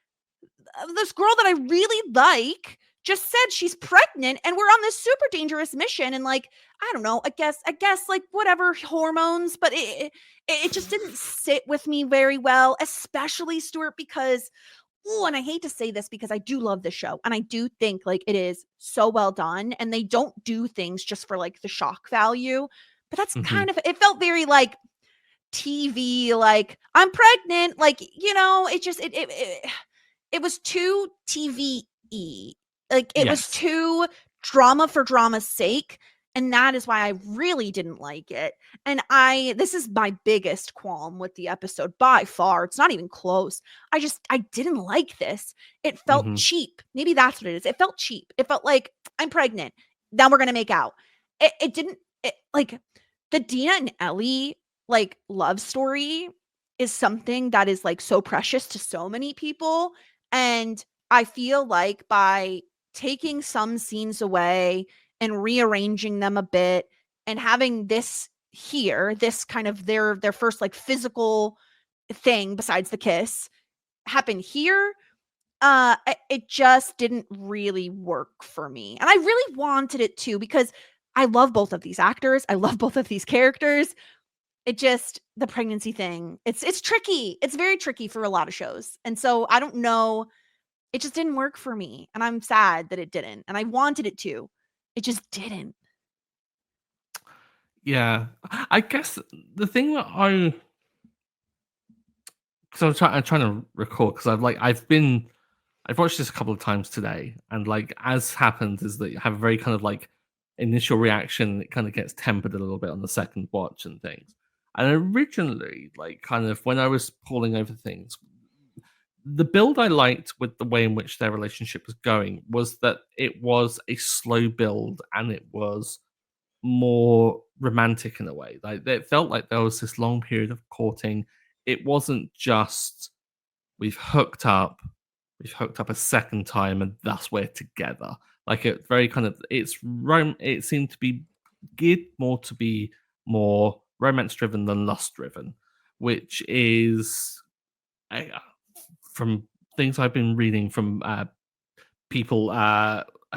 this girl that I really like just said she's pregnant and we're on this super dangerous mission, and like, I don't know, I guess like whatever hormones, but it just didn't sit with me very well, especially Stuart, because and I hate to say this because I do love the show and I do think like it is so well done and they don't do things just for like the shock value, but that's kind of, it felt very like TV, like I'm pregnant, like, you know, it just it was too TV-y. Like it was too drama for drama's sake. And that is why I really didn't like it. And this is my biggest qualm with the episode by far. It's not even close. I didn't like this. It felt cheap. Maybe that's what it is. It felt cheap. It felt like I'm pregnant. Now we're going to make out. It didn't, like the Dina and Ellie like love story is something that is like so precious to so many people. And I feel like by taking some scenes away and rearranging them a bit and having this here, this kind of their first like physical thing besides the kiss happen here, it just didn't really work for me. And I really wanted it to, because I love both of these actors. I love both of these characters. It just, the pregnancy thing, it's tricky. It's very tricky for a lot of shows. And so I don't know, it just didn't work for me. And I'm sad that it didn't. And I wanted it to. It just didn't. Yeah. I guess the thing that I'm trying to recall, because I've watched this a couple of times today, and like as happens is that you have a very kind of like initial reaction, it kind of gets tempered a little bit on the second watch and things. And originally, like kind of when I was pulling over things, the build I liked with the way in which their relationship was going was that it was a slow build and it was more romantic in a way. Like it felt like there was this long period of courting. It wasn't just we've hooked up a second time and thus we're together. Like it very kind of it seemed to be geared more to be more romance driven than lust driven, which is from things I've been reading from people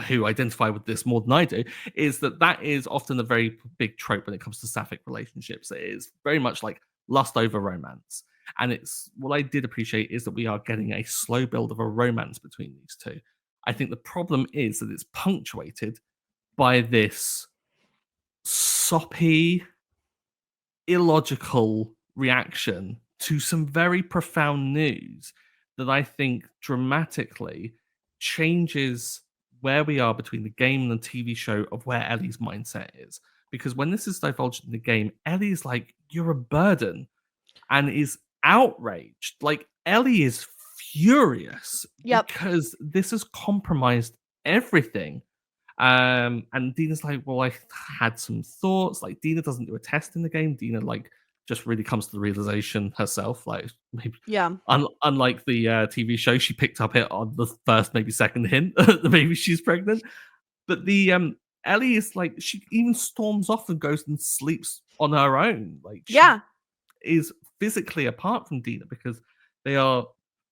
who identify with this more than I do, is that is often a very big trope when it comes to sapphic relationships. It is very much like lust over romance. And it's what I did appreciate is that we are getting a slow build of a romance between these two. I think the problem is that it's punctuated by this soppy, illogical reaction to some very profound news that I think dramatically changes where we are between the game and the TV show of where Ellie's mindset is. Because when this is divulged in the game, Ellie's like, you're a burden, and is outraged. Like, Ellie is furious because this has compromised everything. And Dina's like, well, I had some thoughts. Like, Dina doesn't do a test in the game. Dina, like, just really comes to the realization herself. Like, maybe, unlike the TV show, she picked up it on the first, maybe second hint that maybe she's pregnant. But the Ellie is like, she even storms off and goes and sleeps on her own. Like, she is physically apart from Dina because they are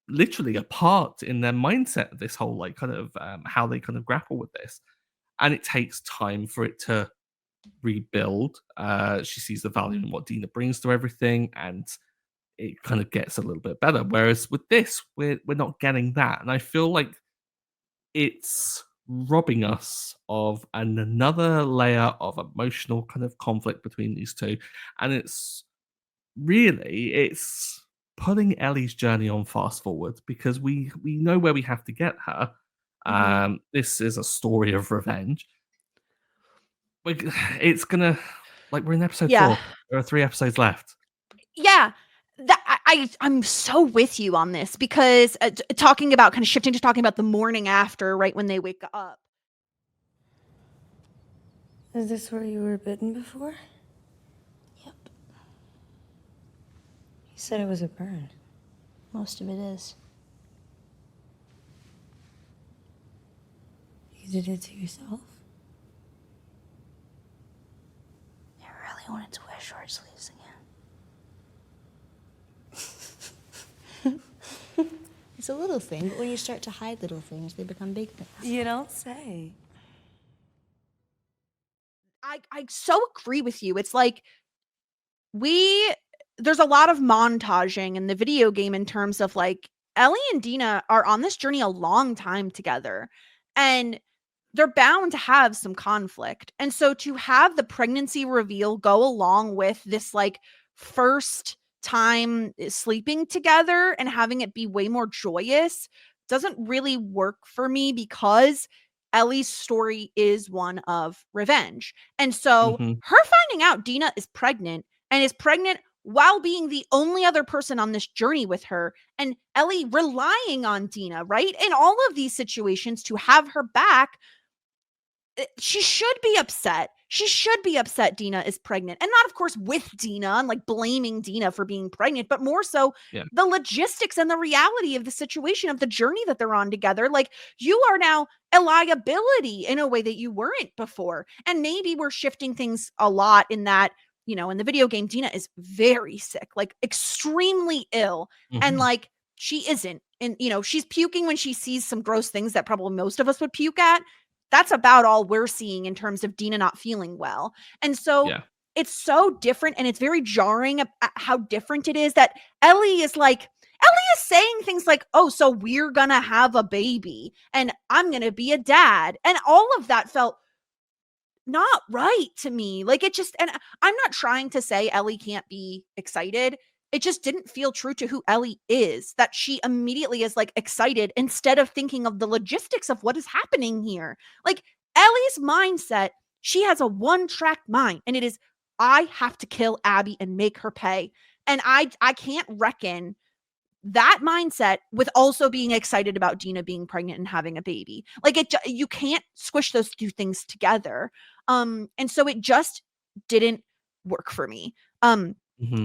literally apart in their mindset of this whole like kind of how they kind of grapple with this. And it takes time for it to rebuild. She sees the value in what Dina brings to everything, and it kind of gets a little bit better. Whereas with this, we're not getting that, and I feel like it's robbing us of another layer of emotional kind of conflict between these two. And it's putting Ellie's journey on fast forward because we know where we have to get her. This is a story of revenge. It's gonna we're in episode Yeah. 4. There are 3 episodes left. Yeah. I'm so with you on this because talking about kind of shifting to talking about the morning after, right when they wake up. Is this where you were bitten before? Yep, You said it was a burn. most of it is. You did it to yourself? I really wanted to wear short sleeves again. It's a little thing, but when you start to hide little things, they become big things. You don't say. I so agree with you. It's like there's a lot of montaging in the video game in terms of like Ellie and Dina are on this journey a long time together and they're bound to have some conflict. And so to have the pregnancy reveal go along with this like first time sleeping together and having it be way more joyous doesn't really work for me because Ellie's story is one of revenge. And so her finding out Dina is pregnant and is pregnant while being the only other person on this journey with her, and Ellie relying on Dina, right? In all of these situations to have her back, she should be upset. She should be upset Dina is pregnant. And not, of course, with Dina and like blaming Dina for being pregnant, but more so the logistics and the reality of the situation of the journey that they're on together. Like, you are now a liability in a way that you weren't before. And maybe we're shifting things a lot in that, you know, in the video game, Dina is very sick, like extremely ill. And like, she isn't. And, you know, she's puking when she sees some gross things that probably most of us would puke at. That's about all we're seeing in terms of Dina not feeling well. And so it's so different and it's very jarring how different it is that Ellie is saying things like, oh, so we're going to have a baby and I'm going to be a dad. And all of that felt not right to me. Like, it just, and I'm not trying to say Ellie can't be excited. It just didn't feel true to who Ellie is, that she immediately is like excited instead of thinking of the logistics of what is happening here. Like, Ellie's mindset, she has a one-track mind, and it is, I have to kill Abby and make her pay. And I can't reckon that mindset with also being excited about Dina being pregnant and having a baby. Like, you can't squish those two things together. And so it just didn't work for me. And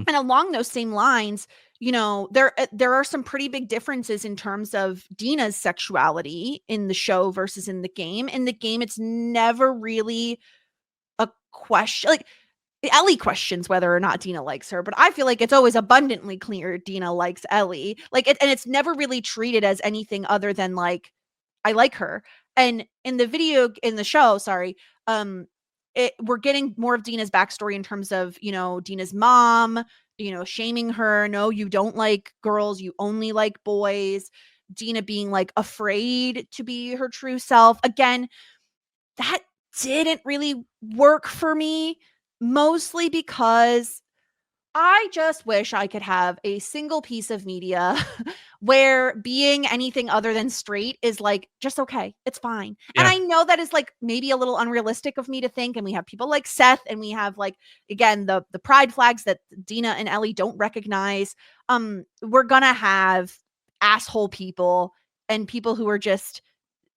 along those same lines, you know, there are some pretty big differences in terms of Dina's sexuality in the show versus in the game. In the game, it's never really a question. Like, Ellie questions whether or not Dina likes her, but I feel like it's always abundantly clear Dina likes Ellie. Like, and it's never really treated as anything other than like, I like her. And in the show, we're getting more of Dina's backstory in terms of, you know, Dina's mom, you know, shaming her. No, you don't like girls. You only like boys. Dina being like afraid to be her true self. Again, that didn't really work for me, mostly because I just wish I could have a single piece of media where being anything other than straight is like, just okay. It's fine. Yeah. And I know that is like maybe a little unrealistic of me to think. And we have people like Seth, and we have like, again, the pride flags that Dina and Ellie don't recognize. We're going to have asshole people and people who are just,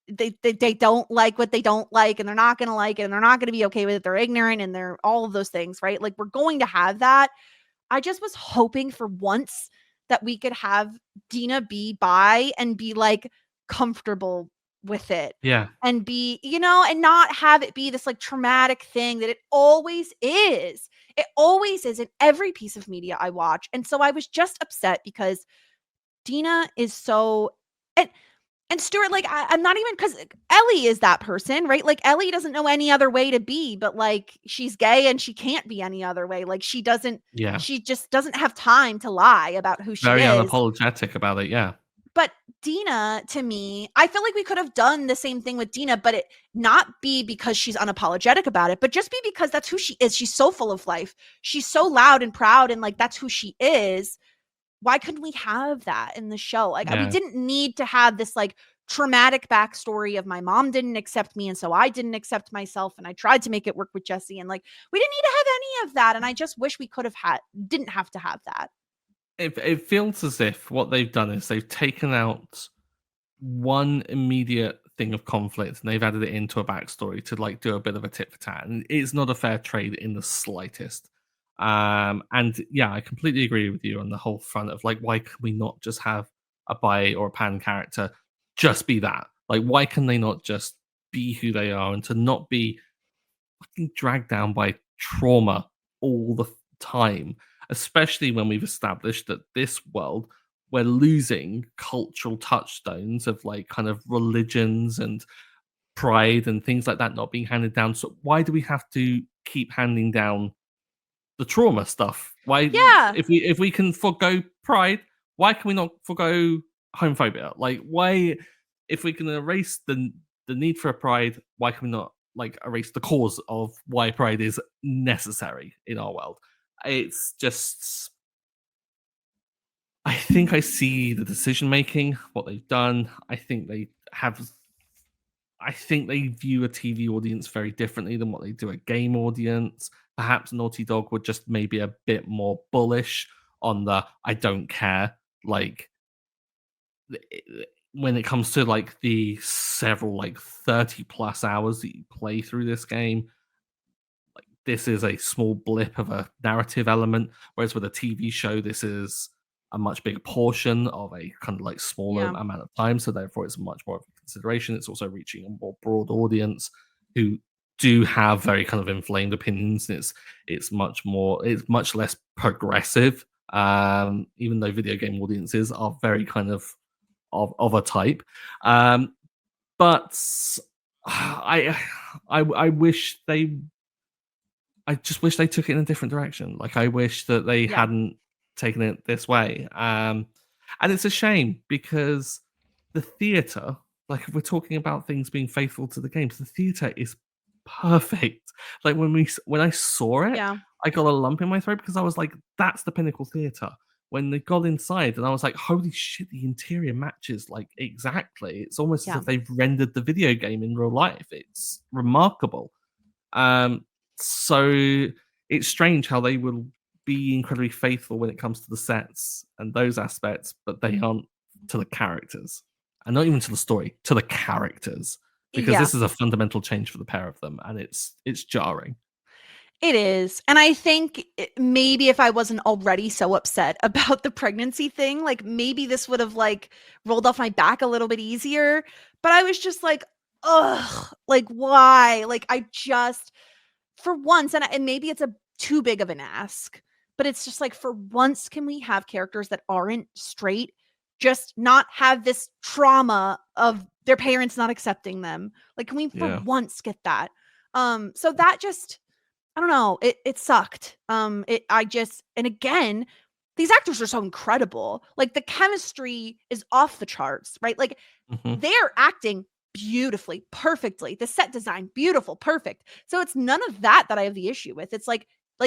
they don't like what they don't like, and they're not going to like it, and they're not going to be okay with it. They're ignorant, and they're all of those things, right? Like, we're going to have that. I just was hoping for once that we could have Dina be bi and be like comfortable with it. Yeah. And be, you know, and not have it be this like traumatic thing that it always is. It always is in every piece of media I watch. And so I was just upset because Dina is so, and Stuart, like, I'm not even, because Ellie is that person, right? Like, Ellie doesn't know any other way to be, but like, she's gay and she can't be any other way. Like, she just doesn't have time to lie about who she Very is. unapologetic about it. Yeah. but Dina, to me, I feel like we could have done the same thing with Dina, but it not be because she's unapologetic about it, but just be because that's who she is. She's so full of life. She's so loud and proud, and like that's who she is. Why couldn't we have that in the show? Like, we Yeah. didn't need to have this like traumatic backstory of my mom didn't accept me, and so I didn't accept myself, and I tried to make it work with Jesse, and like we didn't need to have any of that. And I just wish we could have didn't have to have that. It feels as if what they've done is they've taken out one immediate thing of conflict and they've added it into a backstory to like do a bit of a tit for tat, and it's not a fair trade in the slightest. And yeah, I completely agree with you on the whole front of like, why can we not just have a bi or a pan character just be that? Like, why can they not just be who they are and to not be fucking dragged down by trauma all the time? Especially when we've established that this world, we're losing cultural touchstones of like kind of religions and pride and things like that not being handed down. So why do we have to keep handing down the trauma stuff? Why, Yeah. if we can forgo pride, why can we not forgo homophobia? Like, why, if we can erase the need for a pride, why can we not like erase the cause of why pride is necessary in our world? It's just, I think I see the decision making, what they've done. I think they view a TV audience very differently than what they do a game audience. Perhaps Naughty Dog would just maybe a bit more bullish on the I don't care. Like, when it comes to like the several like 30 plus hours that you play through this game, like this is a small blip of a narrative element, whereas with a TV show this is a much bigger portion of a kind of like smaller Yeah. amount of time, so therefore it's much more of a consideration. It's also reaching a more broad audience who do have very kind of inflamed opinions, and it's much less progressive, even though video game audiences are very kind of a type. But I wish they I just wish they took it in a different direction. Like, I wish that they Yeah. hadn't taken it this way. And it's a shame because the theater, like if we're talking about things being faithful to the games, the theater is perfect. Like when I saw it, Yeah. I got a lump in my throat because I was like, that's the Pinnacle Theater. When they got inside and I was like, holy shit, the interior matches like exactly. It's almost as Yeah. if they've rendered the video game in real life. It's remarkable. So it's strange how they will be incredibly faithful when it comes to the sets and those aspects, but they aren't to the characters. And not even to the story, to the characters. Because Yeah. this is a fundamental change for the pair of them, and it's jarring. It is. And I think maybe if I wasn't already so upset about the pregnancy thing, like maybe this would have like rolled off my back a little bit easier. But I was just like, ugh, like why? Like I just, for once, and maybe it's a too big of an ask, but it's just like for once, can we have characters that aren't straight just not have this trauma of their parents not accepting them? Like, can we for Yeah. once get that? So that just, I don't know. It sucked. And again, these actors are so incredible. Like the chemistry is off the charts, right? Like Mhm. they're acting beautifully, perfectly. The set design, beautiful, perfect. So it's none of that I have the issue with. It's like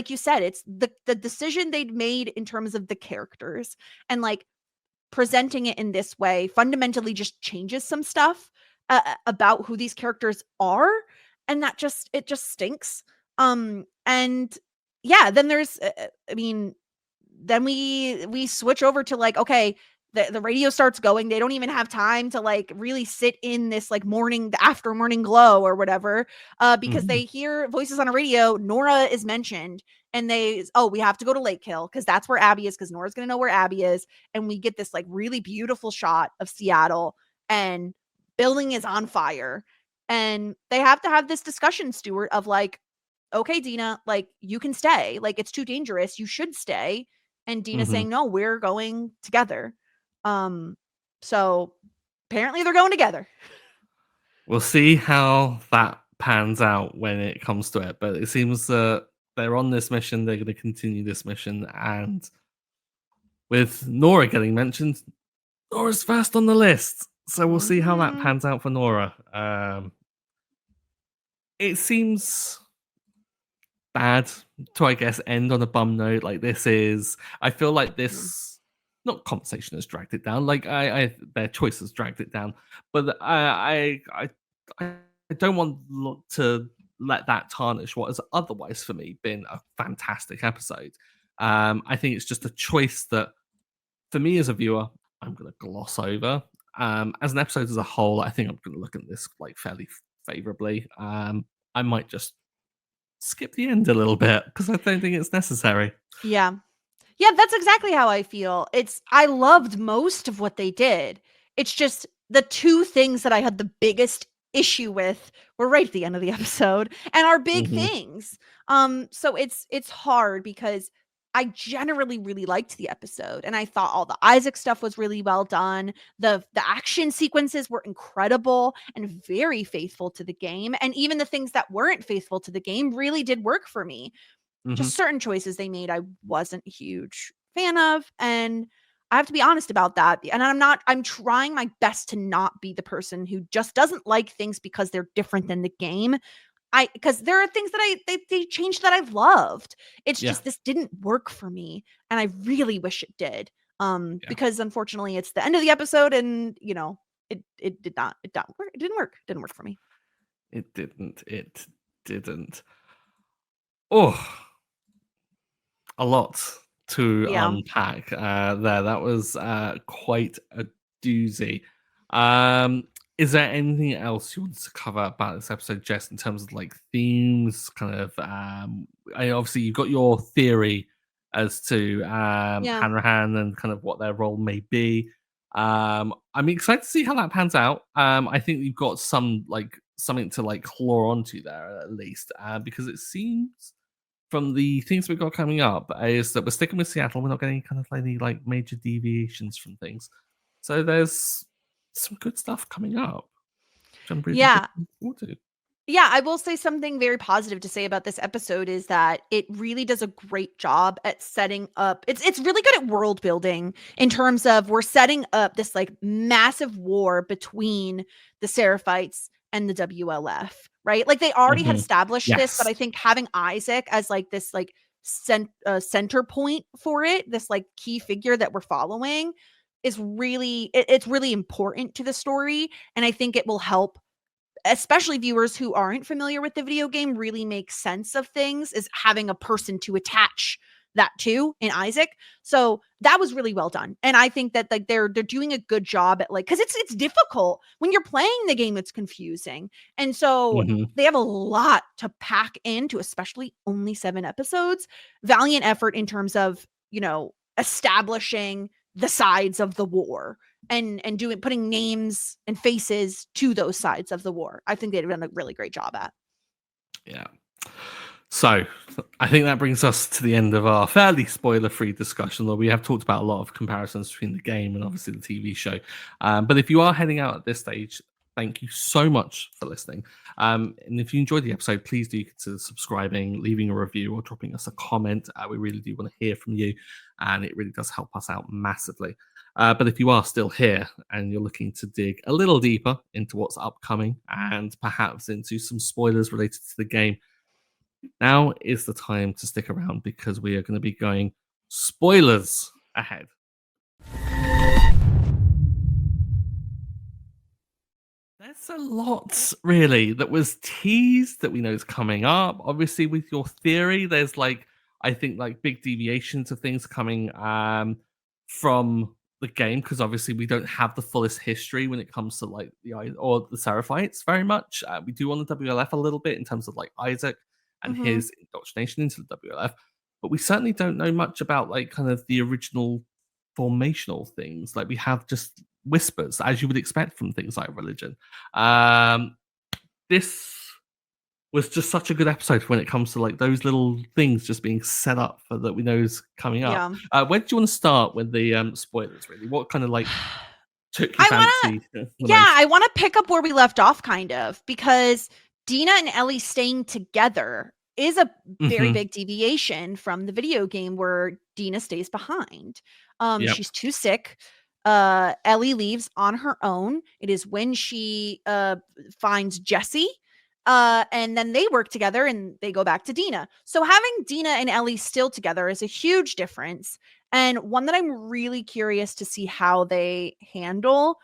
you said, it's the decision they'd made in terms of the characters, and like presenting it in this way fundamentally just changes some stuff about who these characters are, and that just stinks. And yeah, then there's I mean, then we switch over to like, okay, the radio starts going, they don't even have time to like really sit in this like the after morning glow or whatever, because they hear voices on a radio. Nora is mentioned, and we have to go to Lake Hill because that's where Abby is, because Nora's gonna know where Abby is. And we get this like really beautiful shot of Seattle, and building is on fire, and they have to have this discussion, Stuart, of like, okay, Dina, like you can stay, like it's too dangerous, you should stay. And Dina saying, no, we're going together. So apparently they're going together. We'll see how that pans out when it comes to it, but it seems that they're on this mission, they're going to continue this mission, and with Nora getting mentioned, Nora's first on the list. So we'll see how that Mhm. pans out for Nora. It seems bad to, I guess, end on a bum note. Like this is, I feel like this, not conversation has dragged it down. Like their choice has dragged it down. But I don't want to let that tarnish what has otherwise for me been a fantastic episode. I think it's just a choice that, for me as a viewer, I'm going to gloss over. As an episode as a whole, I think I'm going to look at this like fairly favorably. I might just skip the end a little bit because I don't think it's necessary. Yeah. Yeah, that's exactly how I feel. I loved most of what they did. It's just the two things that I had the biggest issue with were right at the end of the episode and are big Mhm. things. So it's hard because I generally really liked the episode and I thought all the Isaac stuff was really well done. The action sequences were incredible and very faithful to the game, and even the things that weren't faithful to the game really did work for me. Mhm. Just certain choices they made I wasn't a huge fan of, and I have to be honest about that. And I'm trying my best to not be the person who just doesn't like things because they're different than the game. Because there are things that they changed that I've loved. It's Yeah. just this didn't work for me, and I really wish it did. Yeah. Because unfortunately it's the end of the episode, and it didn't work for me. It didn't. Oh, a lot to Yeah. unpack there. That was quite a doozy. Is there anything else you want to cover about this episode, Jess, in terms of like themes? Kind of, obviously you've got your theory as to Yeah. Hanrahan and kind of what their role may be. I'm excited to see how that pans out. I think you've got something to like claw onto there at least, because it seems from the things we've got coming up is that we're sticking with Seattle. We're not getting kind of any like major deviations from things. So there's some good stuff coming up, which I'm really Yeah. looking forward to. Yeah, I will say something very positive to say about this episode is that it really does a great job at setting up. It's really good at world building in terms of we're setting up this like massive war between the Seraphites and the WLF, right? Like they already had Mhm. established this, but Yes. I think having Isaac as like this like center point for it, this like key figure that we're following is really it's really important to the story, and I think it will help especially viewers who aren't familiar with the video game really make sense of things, is having a person to attach that to in Isaac. So that was really well done. And I think that like they're doing a good job at like, cuz it's difficult when you're playing the game, it's confusing. And so Mhm. they have a lot to pack into, especially only 7 episodes. Valiant effort in terms of, establishing the sides of the war and putting names and faces to those sides of the war. I think they've done a really great job at. Yeah. So I think that brings us to the end of our fairly spoiler-free discussion, though we have talked about a lot of comparisons between the game and obviously the TV show. But if you are heading out at this stage, thank you so much for listening. And if you enjoyed the episode, please do consider subscribing, leaving a review, or dropping us a comment. We really do want to hear from you, and it really does help us out massively. But if you are still here and you're looking to dig a little deeper into what's upcoming and perhaps into some spoilers related to the game, now is the time to stick around because we are going to be going spoilers ahead. There's a lot really that was teased that we know is coming up. Obviously, with your theory, there's like I think like big deviations of things coming from the game because obviously we don't have the fullest history when it comes to like or the Seraphites very much. We do on the WLF a little bit in terms of like Isaac and Mhm. his indoctrination into the WLF, but we certainly don't know much about like kind of the original formational things. Like we have just whispers, as you would expect from things like religion. This was just such a good episode when it comes to like those little things just being set up for that we know is coming up. Where do you want to start with the spoilers? Really, what kind of like took your fancy? I want to pick up where we left off, kind of, because Dina and Ellie staying together is a very big deviation from the video game where Dina stays behind. Yep. She's too sick. Ellie leaves on her own. It is when she finds Jesse. And then they work together and they go back to Dina. So having Dina and Ellie still together is a huge difference, and one that I'm really curious to see how they handle.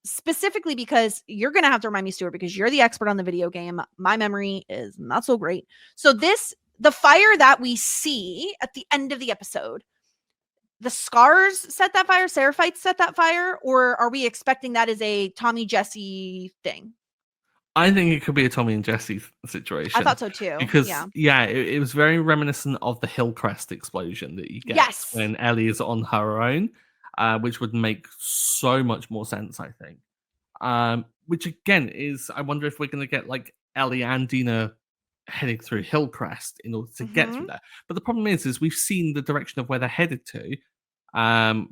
Specifically because you're gonna have to remind me, Stuart, because you're the expert on the video game. My memory is not so great. So the fire that we see at the end of the episode, the scars set that fire, Seraphites set that fire, or are we expecting that is a Tommy Jesse thing? I think it could be a Tommy and Jesse situation. I thought so too. Because yeah, it was very reminiscent of the Hillcrest explosion that you get when Ellie is on her own, which would make so much more sense, I think. Which again is, I wonder if we're going to get like Ellie and Dina heading through Hillcrest in order to get through there. But the problem is we've seen the direction of where they're headed to,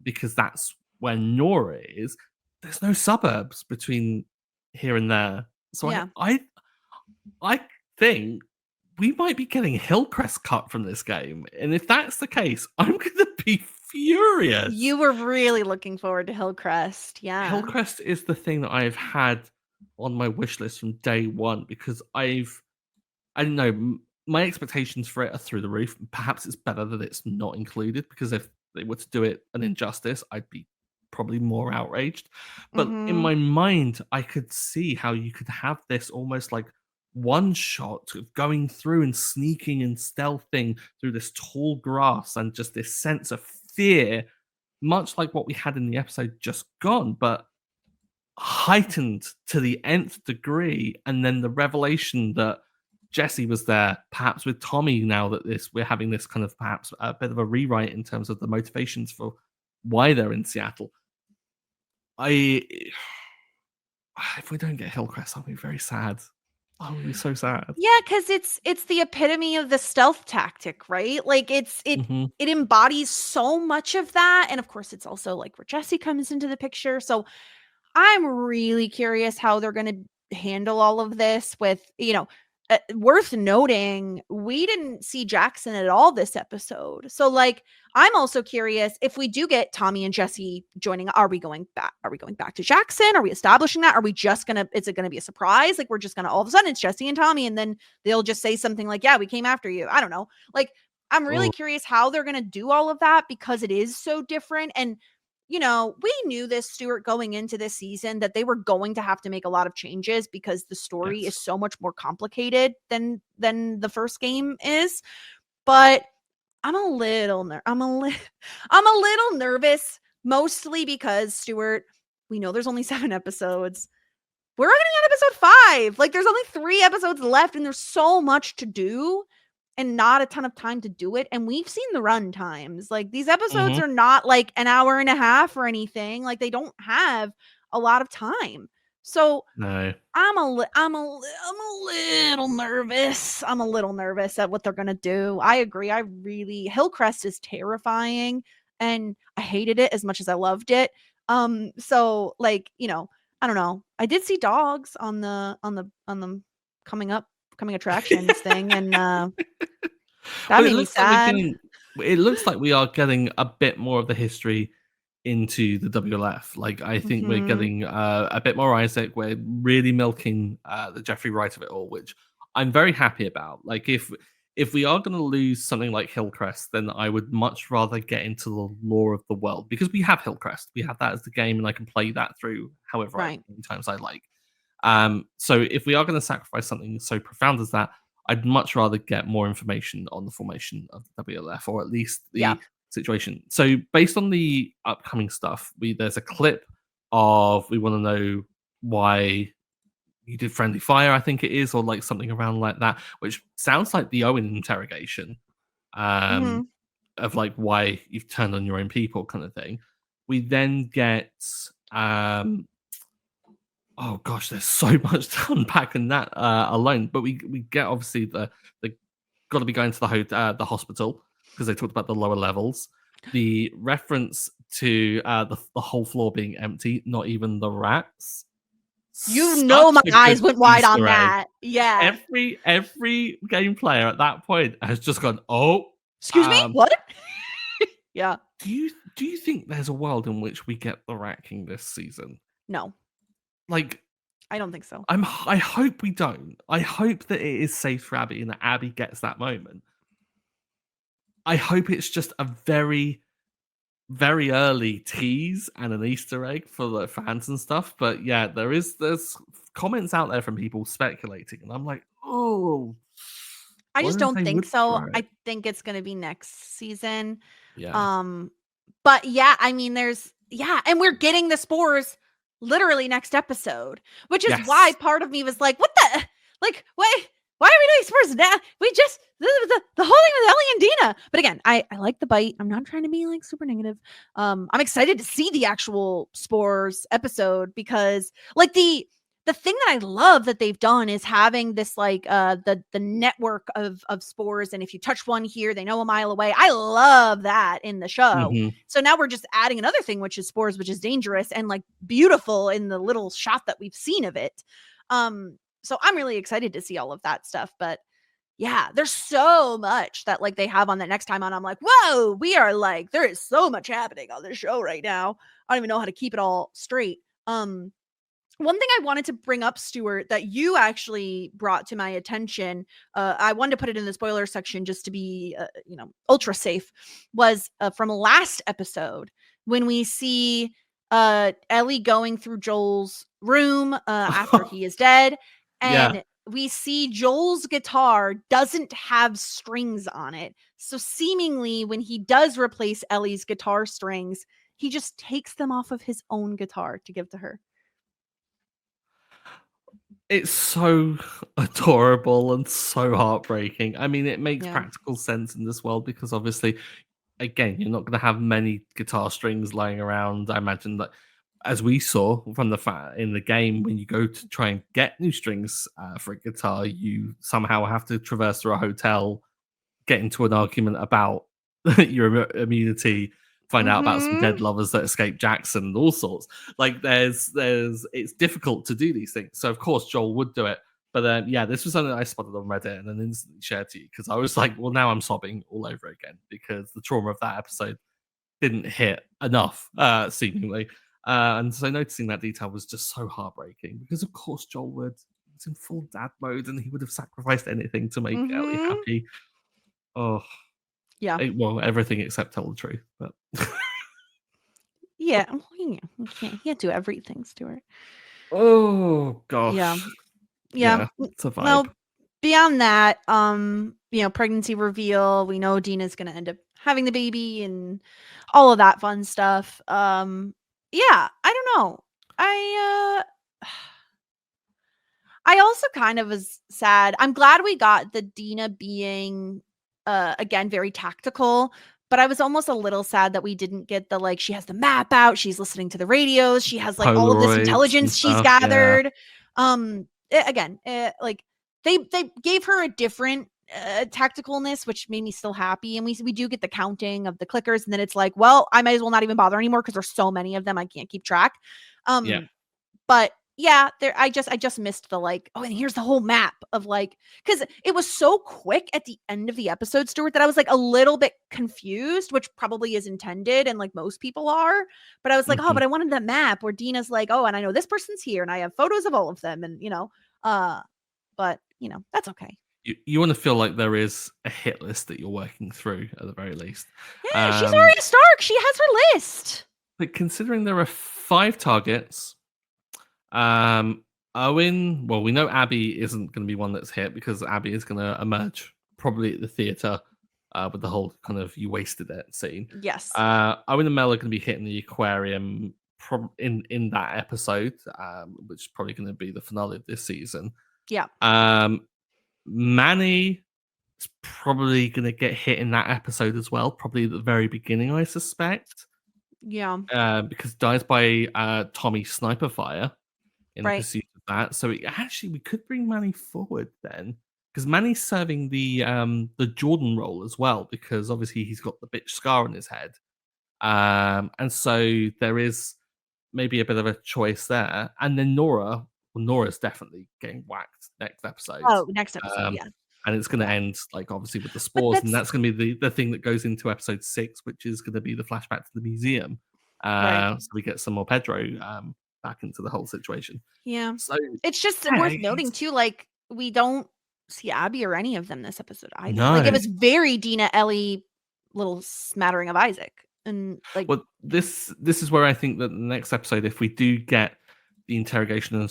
because that's where Nora is. There's no suburbs between here and there. So I think we might be getting Hillcrest cut from this game. And if that's the case, I'm going to be furious. You were really looking forward to Hillcrest. Yeah. Hillcrest is the thing that I've had on my wish list from day one, because I don't know, my expectations for it are through the roof. Perhaps it's better that it's not included, because if they were to do it an injustice, I'd be probably more outraged. But in my mind, I could see how you could have this almost like one shot of going through and sneaking and stealthing through this tall grass, and just this sense of fear, much like what we had in the episode just gone, but heightened to the nth degree. And then the revelation that Jesse was there, perhaps with Tommy, now that we're having this kind of perhaps a bit of a rewrite in terms of the motivations for why they're in Seattle. If we don't get Hillcrest, I'll be very sad. I will be so sad. Yeah, because it's the epitome of the stealth tactic, right? Like it embodies so much of that. And of course, it's also like where Jesse comes into the picture. So I'm really curious how they're going to handle all of this with, worth noting, we didn't see Jackson at all this episode. So like, I'm also curious if we do get Tommy and Jesse joining, are we going back to Jackson? Are we establishing that? Are we just is it going to be a surprise? Like we're just going to, all of a sudden it's Jesse and Tommy, and then they'll just say something like, yeah, we came after you. I don't know. Like, I'm really curious how they're going to do all of that, because it is so different. And we knew this, Stuart, going into this season, that they were going to have to make a lot of changes because the story is so much more complicated than the first game is. But I'm a little nervous, mostly because, Stuart, we know there's only 7 episodes. We're already on episode 5. Like, there's only 3 episodes left, and there's so much to do and not a ton of time to do it. And we've seen the run times. Like, these episodes are not like an hour and a half or anything. Like, they don't have a lot of time. So no, I'm a little nervous. I'm a little nervous at what they're gonna do. I agree. Hillcrest is terrifying, and I hated it as much as I loved it. So like, I don't know. I did see dogs on the coming attractions thing, and that made me sad. It looks like we are getting a bit more of the history into the WLF. Like, I think we're getting a bit more Isaac. We're really milking the Jeffrey Wright of it all, which I'm very happy about. Like, if we are going to lose something like Hillcrest, then I would much rather get into the lore of the world, because we have Hillcrest, we have that as the game, and I can play that through however many times I like. So if we are going to sacrifice something so profound as that, I'd much rather get more information on the formation of the WLF, or at least the situation. So based on the upcoming stuff, there's a clip of, we want to know why you did friendly fire, I think it is, or like something around like that, which sounds like the Owen interrogation, of like why you've turned on your own people kind of thing. We then get oh gosh, there's so much to unpack in that alone. But we get, obviously, the got to be going to the hospital, because they talked about the lower levels. The reference to the whole floor being empty, not even the rats. My eyes went wide on that. Yeah. Every game player at that point has just gone, oh, excuse me, what? Yeah. Do do you think there's a world in which we get the Rat King this season? No, Like, I don't think so. I hope we don't. I hope that it is safe for Abby and that Abby gets that moment. I hope it's just a very, very early tease and an Easter egg for the fans and stuff. But yeah, there's comments out there from people speculating, and I'm like, oh, I what just if don't they think would so. throw it? I think it's going to be next season. Yeah. But yeah, I mean, and we're getting the spores literally next episode, which is why Yes. part of me was like, what the, like, why are we doing spores now? We just, the whole thing with Ellie and Dina. But again, I like the bite. I'm not trying to be like super negative. I'm excited to see the actual spores episode because like the thing that I love that they've done is having this like the network of spores, and if you touch one here, they know a mile away. I love that in the show. Mhm. So now we're just adding another thing, which is spores, which is dangerous and like beautiful in the little shot that we've seen of it. So I'm really excited to see all of that stuff. But yeah, there's so much that like they have on that next time on. I'm like, whoa, we are like, there is so much happening on this show right now. I don't even know how to keep it all straight. One thing I wanted to bring up, Stuart, that you actually brought to my attention, I wanted to put it in the spoiler section just to be, ultra safe, was from last episode when we see Ellie going through Joel's room after he is dead, and we see Joel's guitar doesn't have strings on it. So seemingly when he does replace Ellie's guitar strings, he just takes them off of his own guitar to give to her. It's so adorable and so heartbreaking. I mean, it makes Yeah. practical sense in this world because obviously, again, you're not going to have many guitar strings lying around. I imagine that, as we saw from in the game, when you go to try and get new strings for a guitar, you somehow have to traverse through a hotel, get into an argument about your immunity, find out about some dead lovers that escaped Jackson, and all sorts. Like it's difficult to do these things. So of course Joel would do it. But then this was something that I spotted on Reddit and then instantly shared to you because I was like, well, now I'm sobbing all over again because the trauma of that episode didn't hit enough, seemingly. And so noticing that detail was just so heartbreaking because of course Joel was in full dad mode and he would have sacrificed anything to make Ellie happy. Oh. Yeah. Well, everything except tell the truth, but yeah, you can't do everything, Stuart. oh gosh, yeah. it's a vibe. Well, beyond that, pregnancy reveal. We know Dina's gonna end up having the baby and all of that fun stuff. I don't know. I also kind of was sad. I'm glad we got the Dina being again very tactical, but I was almost a little sad that we didn't get the like she has the map out, she's listening to the radios, she has like all of this Polaroids intelligence she's gathered. Like they gave her a different tacticalness, which made me still happy. And we do get the counting of the clickers, and then it's like, well, I might as well not even bother anymore because there's so many of them I can't keep track. But yeah, I just missed the like, oh, and here's the whole map of like, because it was so quick at the end of the episode, Stuart, that I was like a little bit confused, which probably is intended and like most people are. But I was like, oh, but I wanted the map where Dina's like, oh, and I know this person's here and I have photos of all of them. And, but that's okay. You want to feel like there is a hit list that you're working through at the very least. Yeah, she's Arya Stark. She has her list. But considering there are 5 targets, Owen, well, we know Abby isn't going to be one that's hit because Abby is going to emerge probably at the theater with the whole kind of you wasted it scene. Yes. Owen and Mel are going to be hitting the aquarium in that episode, which is probably going to be the finale of this season. Yeah. Manny is probably going to get hit in that episode as well, probably at the very beginning, I suspect. Yeah. Because dies by Tommy sniper fire in the Right. pursuit of that. So we could bring Manny forward then, because Manny's serving the Jordan role as well, because obviously he's got the bitch scar on his head, and so there is maybe a bit of a choice there. And then Nora's definitely getting whacked next episode. Oh, next episode, yeah. and it's going to end like obviously with the spores, and that's going to be the thing that goes into episode 6, which is going to be the flashback to the museum. Right. So we get some more Pedro back into the whole situation. Yeah. So It's just yeah, worth noting too, like we don't see Abby or any of them this episode either. No. Like it was very Dina, Ellie, little smattering of Isaac, and like Well, this is where I think that the next episode, if we do get the interrogation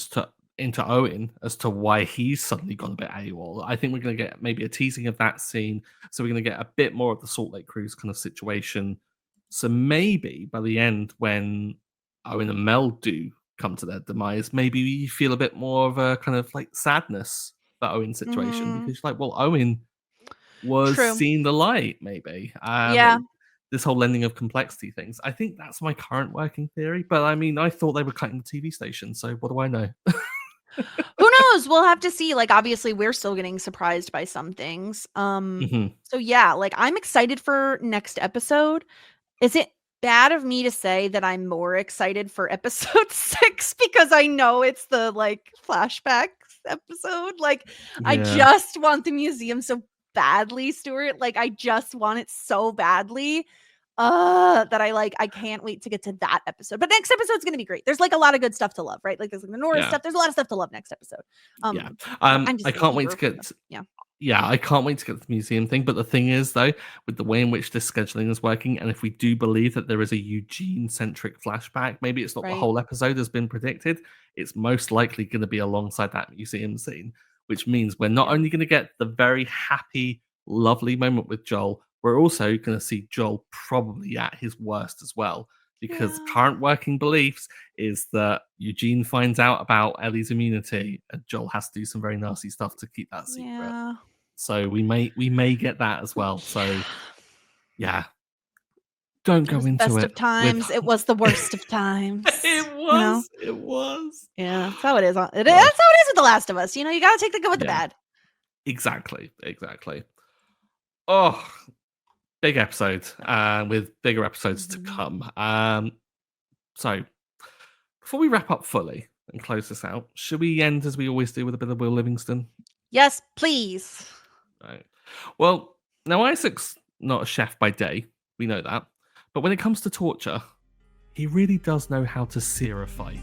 into Owen as to why he's suddenly gone a bit AWOL, I think we're going to get maybe a teasing of that scene. So we're going to get a bit more of the Salt Lake Cruise kind of situation. So maybe by the end, when Owen and Mel do come to their demise, maybe we feel a bit more of a kind of like sadness for Owen's situation, because like, well, Owen was True. seeing the light, maybe. Yeah. This whole lending of complexity things. I think that's my current working theory, but I mean, I thought they were cutting the TV station, so what do I know? Who knows? We'll have to see. Like, obviously, we're still getting surprised by some things. So yeah, like I'm excited for next episode. Is it bad of me to say that I'm more excited for episode 6 because I know it's the like flashbacks episode? Like, I Yeah. just want the museum so badly, Stuart. Like, I just want it so badly. That I can't wait to get to that episode. But next episode's gonna be great. There's like a lot of good stuff to love, right? Like there's like the Nora Yeah. stuff. There's a lot of stuff to love next episode. Yeah. I'm just I can't wait eager to for get them. Yeah. Yeah, I can't wait to get to the museum thing. But the thing is, though, with the way in which this scheduling is working, and if we do believe that there is a Eugene-centric flashback, maybe it's not the Right. whole episode has been predicted. It's most likely going to be alongside that museum scene, which means we're not only going to get the very happy, lovely moment with Joel, we're also going to see Joel probably at his worst as well. Because Yeah. current working beliefs is that Eugene finds out about Ellie's immunity, and Joel has to do some very nasty stuff to keep that secret. Yeah. So we may get that as well. So yeah, don't It go was the into best it. of times. It was the worst of times. It was. You know? It was. Yeah, that's how it is. That's how it is with The Last of Us. You know, you gotta take the good with the Yeah. bad. Exactly. Oh, big episode, with bigger episodes to come. So before we wrap up fully and close this out, should we end as we always do with a bit of Will Livingston? Yes, please. Right. Well, now Isaac's not a chef by day, we know that. But when it comes to torture, he really does know how to sear a fight.